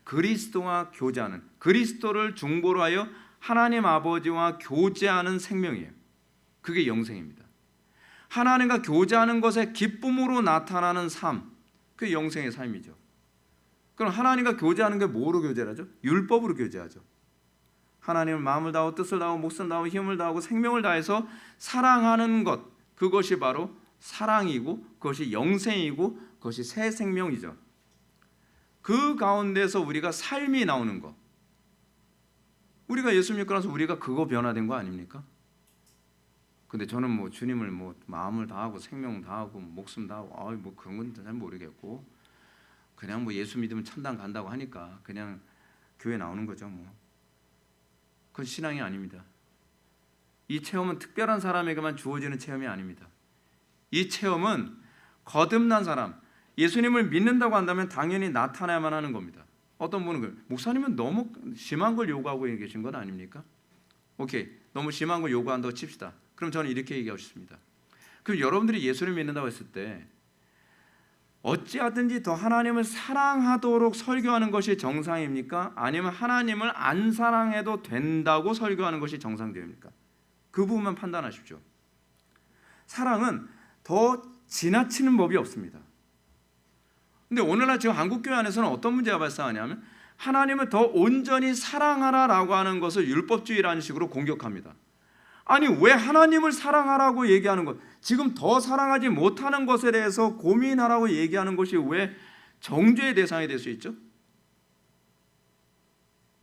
그리스도와 교제하는, 그리스도를 중보로 하여 하나님 아버지와 교제하는 생명이에요. 그게 영생입니다. 하나님과 교제하는 것의 기쁨으로 나타나는 삶, 그게 영생의 삶이죠. 그럼 하나님과 교제하는 게 뭐로 교제를 하죠? 율법으로 교제하죠. 하나님을 마음을 다하고 뜻을 다하고 목숨을 다하고 힘을 다하고 생명을 다해서 사랑하는 것, 그것이 바로 사랑이고 그것이 영생이고 그것이 새 생명이죠. 그 가운데서 우리가 삶이 나오는 것. 우리가 예수 믿고 나서 우리가 그거 변화된 거 아닙니까? 근데 저는 뭐 주님을 뭐 마음을 다하고 생명 다하고 목숨 다하고 뭐 그런 건 잘 모르겠고 그냥 뭐 예수 믿으면 천당 간다고 하니까 그냥 교회 나오는 거죠 뭐. 그건 신앙이 아닙니다. 이 체험은 특별한 사람에게만 주어지는 체험이 아닙니다. 이 체험은 거듭난 사람, 예수님을 믿는다고 한다면 당연히 나타나야만 하는 겁니다. 어떤 분은 목사님은 너무 심한 걸 요구하고 계신 건 아닙니까? 오케이, 너무 심한 걸 요구한다고 칩시다. 그럼 저는 이렇게 얘기하고 싶습니다. 그럼 여러분들이 예수를 믿는다고 했을 때 어찌하든지 더 하나님을 사랑하도록 설교하는 것이 정상입니까? 아니면 하나님을 안 사랑해도 된다고 설교하는 것이 정상입니까? 그 부분만 판단하십시오. 사랑은 더 지나치는 법이 없습니다. 근데 오늘날 지금 한국교회 안에서는 어떤 문제가 발생하냐면 하나님을 더 온전히 사랑하라라고 하는 것을 율법주의라는 식으로 공격합니다. 아니 왜 하나님을 사랑하라고 얘기하는 것, 지금 더 사랑하지 못하는 것에 대해서 고민하라고 얘기하는 것이 왜 정죄의 대상이 될 수 있죠?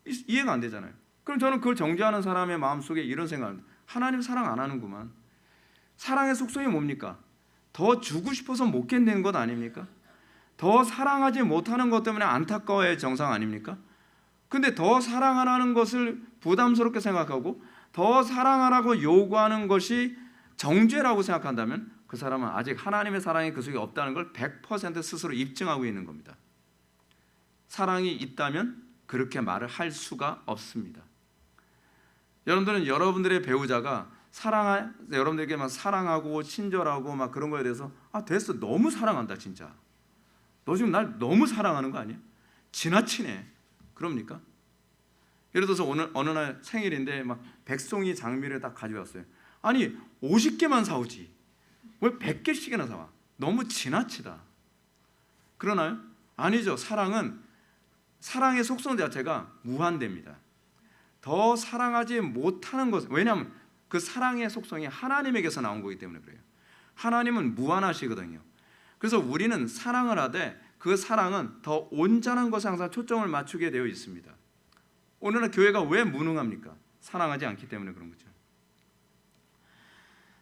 이해가 안 되잖아요. 그럼 저는 그걸 정죄하는 사람의 마음속에 이런 생각을 합니다. 하나님 사랑 안 하는구만. 사랑의 속성이 뭡니까? 더 주고 싶어서 못 견디는 것 아닙니까? 더 사랑하지 못하는 것 때문에 안타까워의 정상 아닙니까? 근데 더 사랑하라는 것을 부담스럽게 생각하고 더 사랑하라고 요구하는 것이 정죄라고 생각한다면 그 사람은 아직 하나님의 사랑이 그 속에 없다는 걸 100% 스스로 입증하고 있는 겁니다. 사랑이 있다면 그렇게 말을 할 수가 없습니다. 여러분들은 여러분들의 배우자가 여러분들에게 막 사랑하고 친절하고 막 그런 거에 대해서 됐어, 너무 사랑한다, 진짜 너 지금 날 너무 사랑하는 거 아니야? 지나치네, 그럽니까? 예를 들어서 어느 날 생일인데 막 백송이 장미를 딱 가져왔어요. 아니 50개만 사오지 왜 100개씩이나 사와? 너무 지나치다. 그러나요? 아니죠. 사랑의 속성 자체가 무한대입니다. 더 사랑하지 못하는 것, 왜냐하면 그 사랑의 속성이 하나님에게서 나온 거기 때문에 그래요. 하나님은 무한하시거든요. 그래서 우리는 사랑을 하되 그 사랑은 더 온전한 것에 항상 초점을 맞추게 되어 있습니다. 오늘날 교회가 왜 무능합니까? 사랑하지 않기 때문에 그런 거죠.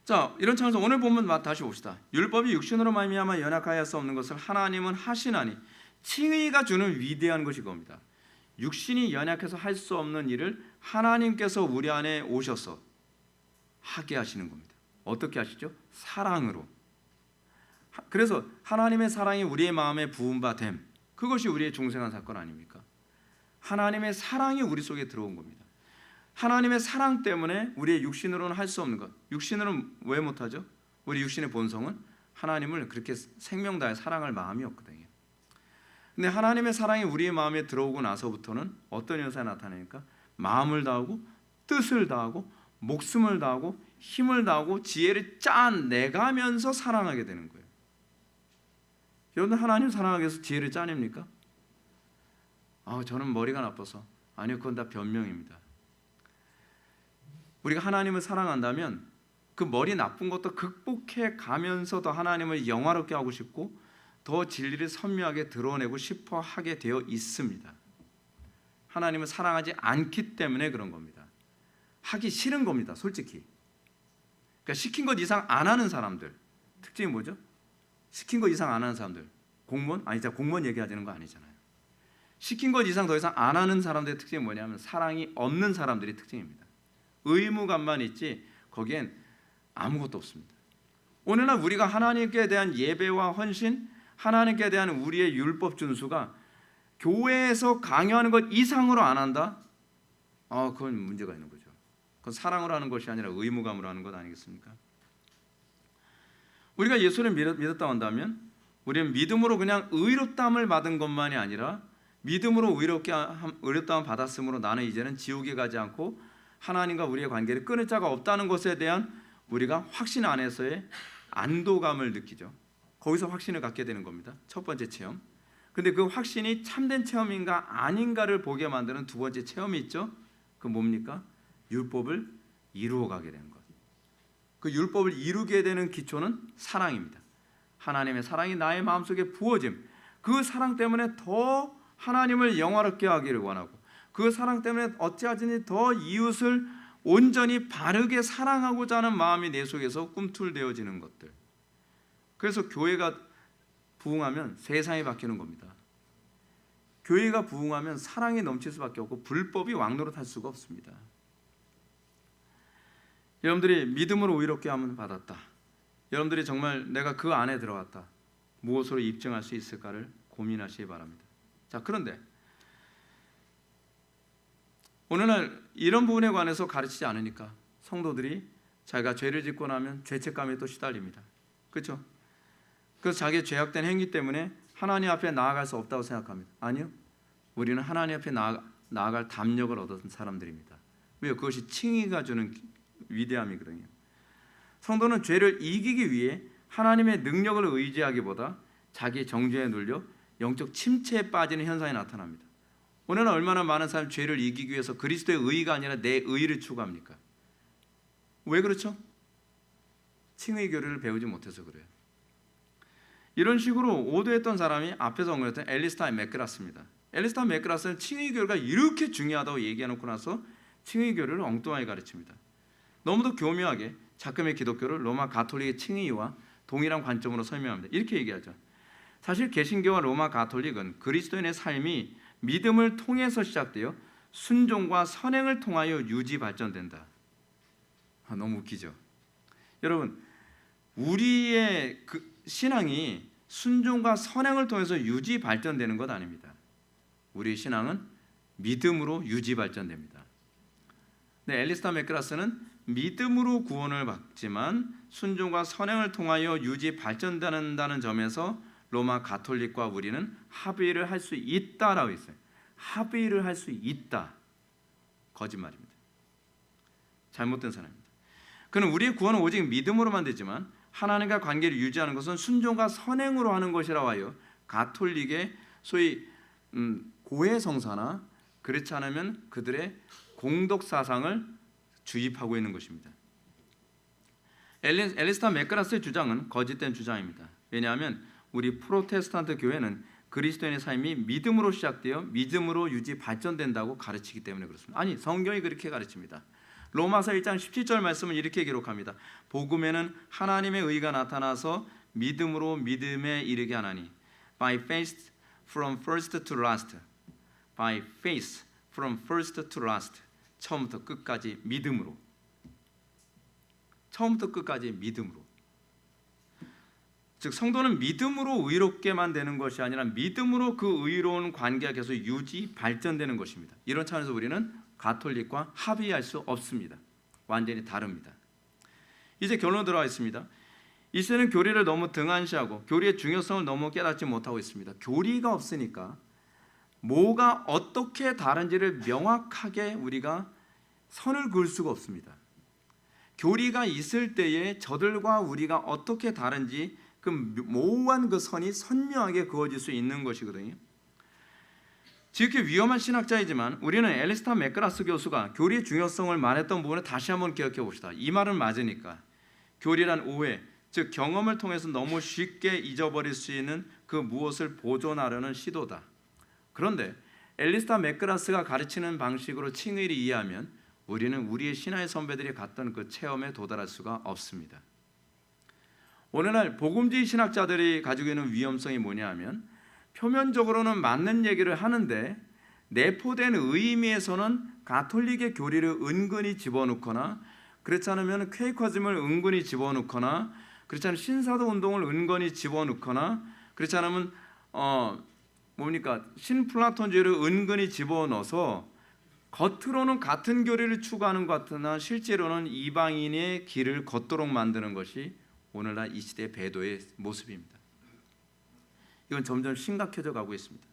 자, 이런 차원에서 오늘 본문 다시 봅시다. 율법이 육신으로 말미암아 연약하여 할 수 없는 것을 하나님은 하시나니 칭의가 주는 위대한 것이 겁니다. 육신이 연약해서 할 수 없는 일을 하나님께서 우리 안에 오셔서 하게 하시는 겁니다. 어떻게 하시죠? 사랑으로. 그래서 하나님의 사랑이 우리의 마음에 부은 바 됨, 그것이 우리의 중생한 사건 아닙니까? 하나님의 사랑이 우리 속에 들어온 겁니다. 하나님의 사랑 때문에 우리의 육신으로는 할 수 없는 것, 육신으로는 왜 못하죠? 우리 육신의 본성은 하나님을 그렇게 생명 다해 사랑할 마음이 없거든요. 근데 하나님의 사랑이 우리의 마음에 들어오고 나서부터는 어떤 현상이 나타나니까 마음을 다하고 뜻을 다하고 목숨을 다하고 힘을 다하고 지혜를 짜내가면서 사랑하게 되는 거예요. 여러분, 하나님 사랑하기 위해서 지혜를 짜냅니까? 저는 머리가 나빠서. 아니요, 그건 다 변명입니다. 우리가 하나님을 사랑한다면 그 머리 나쁜 것도 극복해 가면서도 하나님을 영화롭게 하고 싶고 더 진리를 선명하게 드러내고 싶어 하게 되어 있습니다. 하나님을 사랑하지 않기 때문에 그런 겁니다. 하기 싫은 겁니다, 솔직히. 그러니까 시킨 것 이상 안 하는 사람들 특징이 뭐죠? 시킨 것 이상 안 하는 사람들. 공무원? 아니죠, 공무원 얘기하자는 거 아니잖아요. 시킨 것 이상 더 이상 안 하는 사람들의 특징이 뭐냐면 사랑이 없는 사람들의 특징입니다. 의무감만 있지 거기엔 아무것도 없습니다. 오늘날 우리가 하나님께 대한 예배와 헌신, 하나님께 대한 우리의 율법 준수가 교회에서 강요하는 것 이상으로 안 한다? 그건 문제가 있는 거죠. 그건 사랑으로 하는 것이 아니라 의무감으로 하는 것 아니겠습니까? 우리가 예수를 믿었다 한다면 우리는 믿음으로 그냥 의롭다함을 받은 것만이 아니라 믿음으로 의롭다함을 받았으므로 나는 이제는 지옥에 가지 않고 하나님과 우리의 관계를 끊을 자가 없다는 것에 대한 우리가 확신 안에서의 안도감을 느끼죠. 거기서 확신을 갖게 되는 겁니다. 첫 번째 체험. 근데 그 확신이 참된 체험인가 아닌가를 보게 만드는 두 번째 체험이 있죠. 그 뭡니까? 율법을 이루어가게 되는 것. 그 율법을 이루게 되는 기초는 사랑입니다. 하나님의 사랑이 나의 마음속에 부어짐. 그 사랑 때문에 더 하나님을 영화롭게 하기를 원하고 그 사랑 때문에 어찌하든지 더 이웃을 온전히 바르게 사랑하고자 하는 마음이 내 속에서 꿈틀대어지는 것들. 그래서 교회가 부흥하면 세상이 바뀌는 겁니다. 교회가 부흥하면 사랑이 넘칠 수밖에 없고 불법이 왕노릇할 수가 없습니다. 여러분들이 믿음으로 의롭게 함을 받았다. 여러분들이 정말 내가 그 안에 들어갔다. 무엇으로 입증할 수 있을까를 고민하시기 바랍니다. 자, 그런데 오늘날 이런 부분에 관해서 가르치지 않으니까 성도들이 자기가 죄를 짓고 나면 죄책감에 또 시달립니다. 그렇죠? 그래서 자기의 죄악된 행위 때문에 하나님 앞에 나아갈 수 없다고 생각합니다. 아니요. 우리는 하나님 앞에 나아갈 담력을 얻은 사람들입니다. 왜요? 그것이 칭의가 주는 위대함이거든요. 성도는 죄를 이기기 위해 하나님의 능력을 의지하기보다 자기 정죄에 눌려 영적 침체에 빠지는 현상이 나타납니다. 오늘은 얼마나 많은 사람이 죄를 이기기 위해서 그리스도의 의의가 아니라 내 의의를 추구합니까? 왜 그렇죠? 칭의 교리를 배우지 못해서 그래요. 이런 식으로 오도했던 사람이 앞에서 언급했던 앨리스타인 맥그라스입니다. 앨리스타인 맥그라스는 칭의 교리가 이렇게 중요하다고 얘기해놓고 나서 칭의 교리를 엉뚱하게 가르칩니다. 너무도 교묘하게 자금의 기독교를 로마 가톨릭의 칭의와 동일한 관점으로 설명합니다. 이렇게 얘기하죠. 사실 개신교와 로마 가톨릭은 그리스도인의 삶이 믿음을 통해서 시작되어 순종과 선행을 통하여 유지 발전된다. 너무 웃기죠. 여러분, 우리의 그 신앙이 순종과 선행을 통해서 유지 발전되는 것 아닙니다. 우리의 신앙은 믿음으로 유지 발전됩니다. 네, 앨리스타 맥그라스는 믿음으로 구원을 받지만 순종과 선행을 통하여 유지 발전된다는 점에서 로마 가톨릭과 우리는 합의를 할 수 있다라고 했어요. 합의를 할 수 있다. 거짓말입니다. 잘못된 사람입니다. 그는 우리의 구원은 오직 믿음으로만 되지만 하나님과 관계를 유지하는 것은 순종과 선행으로 하는 것이라고 하여 가톨릭의 소위 고해성사나 그렇지 않으면 그들의 공덕 사상을 주입하고 있는 것입니다. 앨리스타 맥그라스의 주장은 거짓된 주장입니다. 왜냐하면 우리 프로테스탄트 교회는 그리스도인의 삶이 믿음으로 시작되어 믿음으로 유지 발전된다고 가르치기 때문에 그렇습니다. 아니, 성경이 그렇게 가르칩니다. 로마서 1장 17절 말씀은 이렇게 기록합니다. 복음에는 하나님의 의가 나타나서 믿음으로 믿음에 이르게 하나니 by faith from first to last. by faith from first to last. 처음부터 끝까지 믿음으로. 처음부터 끝까지 믿음으로. 즉 성도는 믿음으로 의롭게만 되는 것이 아니라 믿음으로 그 의로운 관계가 계속 유지 발전되는 것입니다. 이런 차원에서 우리는 가톨릭과 합의할 수 없습니다. 완전히 다릅니다. 이제 결론 들어가겠습니다. 이 시대는 교리를 너무 등한시하고 교리의 중요성을 너무 깨닫지 못하고 있습니다. 교리가 없으니까 뭐가 어떻게 다른지를 명확하게 우리가 선을 그을 수가 없습니다. 교리가 있을 때에 저들과 우리가 어떻게 다른지 그 모호한 그 선이 선명하게 그어질 수 있는 것이거든요. 지극히 위험한 신학자이지만 우리는 앨리스타 맥그라스 교수가 교리의 중요성을 말했던 부분을 다시 한번 기억해 봅시다. 이 말은 맞으니까 교리란 오해, 즉 경험을 통해서 너무 쉽게 잊어버릴 수 있는 그 무엇을 보존하려는 시도다. 그런데 앨리스타 맥그라스가 가르치는 방식으로 칭의를 이해하면 우리는 우리의 신화의 선배들이 갔던 그 체험에 도달할 수가 없습니다. 오늘날 복음주의 신학자들이 가지고 있는 위험성이 뭐냐 하면 표면적으로는 맞는 얘기를 하는데 내포된 의미에서는 가톨릭의 교리를 은근히 집어넣거나 그렇지 않으면 퀘이커즘을 은근히 집어넣거나 그렇지 않으면 신사도 운동을 은근히 집어넣거나 그렇지 않으면 신플라톤주의를 은근히 집어넣어서 겉으로는 같은 교리를 추구하는 것 같으나 실제로는 이방인의 길을 걷도록 만드는 것이 오늘날 이 시대의 배도의 모습입니다. 이건 점점 심각해져 가고 있습니다.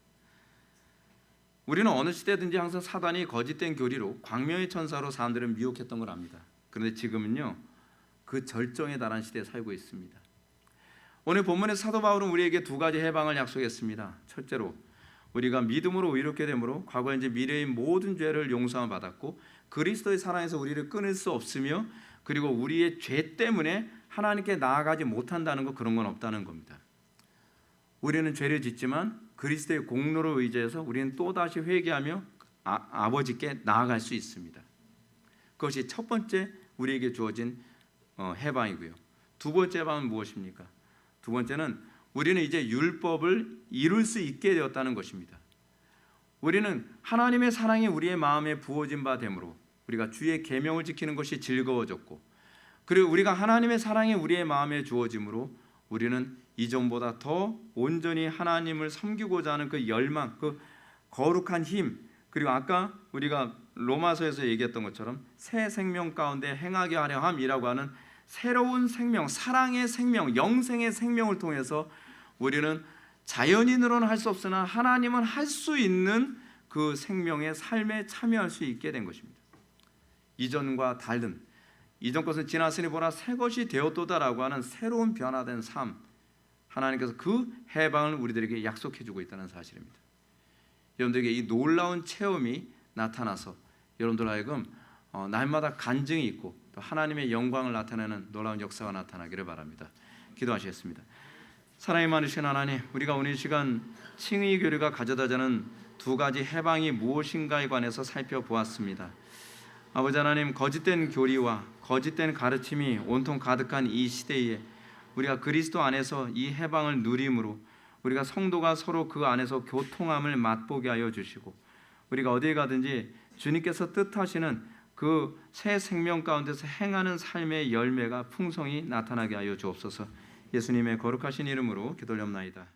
우리는 어느 시대든지 항상 사단이 거짓된 교리로 광명의 천사로 사람들을 미혹했던 걸 압니다. 그런데 지금은요 그 절정에 달한 시대에 살고 있습니다. 오늘 본문의 사도 바울은 우리에게 두 가지 해방을 약속했습니다. 첫째로 우리가 믿음으로 의롭게 되므로 과거인지 미래의 모든 죄를 용서함을 받았고 그리스도의 사랑에서 우리를 끊을 수 없으며 그리고 우리의 죄 때문에 하나님께 나아가지 못한다는 것, 그런 건 없다는 겁니다. 우리는 죄를 짓지만 그리스도의 공로를 의지해서 우리는 또다시 회개하며 아버지께 나아갈 수 있습니다. 그것이 첫 번째 우리에게 주어진 해방이고요. 두 번째 해방은 무엇입니까? 두 번째는 우리는 이제 율법을 이룰 수 있게 되었다는 것입니다. 우리는 하나님의 사랑이 우리의 마음에 부어진 바 되므로 우리가 주의 계명을 지키는 것이 즐거워졌고 그리고 우리가 하나님의 사랑이 우리의 마음에 주어짐으로 우리는 이전보다 더 온전히 하나님을 섬기고자 하는 그 열망, 그 거룩한 힘, 그리고 아까 우리가 로마서에서 얘기했던 것처럼 새 생명 가운데 행하게 하려 함이라고 하는 새로운 생명, 사랑의 생명, 영생의 생명을 통해서 우리는 자연인으로는 할 수 없으나 하나님은 할 수 있는 그 생명의 삶에 참여할 수 있게 된 것입니다. 이전과 다른, 이전 것은 지났으니 보라 새 것이 되었도다라고 하는 새로운 변화된 삶, 하나님께서 그 해방을 우리들에게 약속해 주고 있다는 사실입니다. 여러분들에게 이 놀라운 체험이 나타나서 여러분들 하여금 날마다 간증이 있고 또 하나님의 영광을 나타내는 놀라운 역사가 나타나기를 바랍니다. 기도하시겠습니다. 사랑이 많으신 하나님, 우리가 오늘 이 시간 칭의 교류가 가져다주는 두 가지 해방이 무엇인가에 관해서 살펴보았습니다. 아버지 하나님, 거짓된 교리와 거짓된 가르침이 온통 가득한 이 시대에 우리가 그리스도 안에서 이 해방을 누림으로 우리가 성도가 서로 그 안에서 교통함을 맛보게 하여 주시고, 우리가 어디에 가든지 주님께서 뜻하시는 그 새 생명 가운데서 행하는 삶의 열매가 풍성히 나타나게 하여 주옵소서. 예수님의 거룩하신 이름으로 기도드립나이다.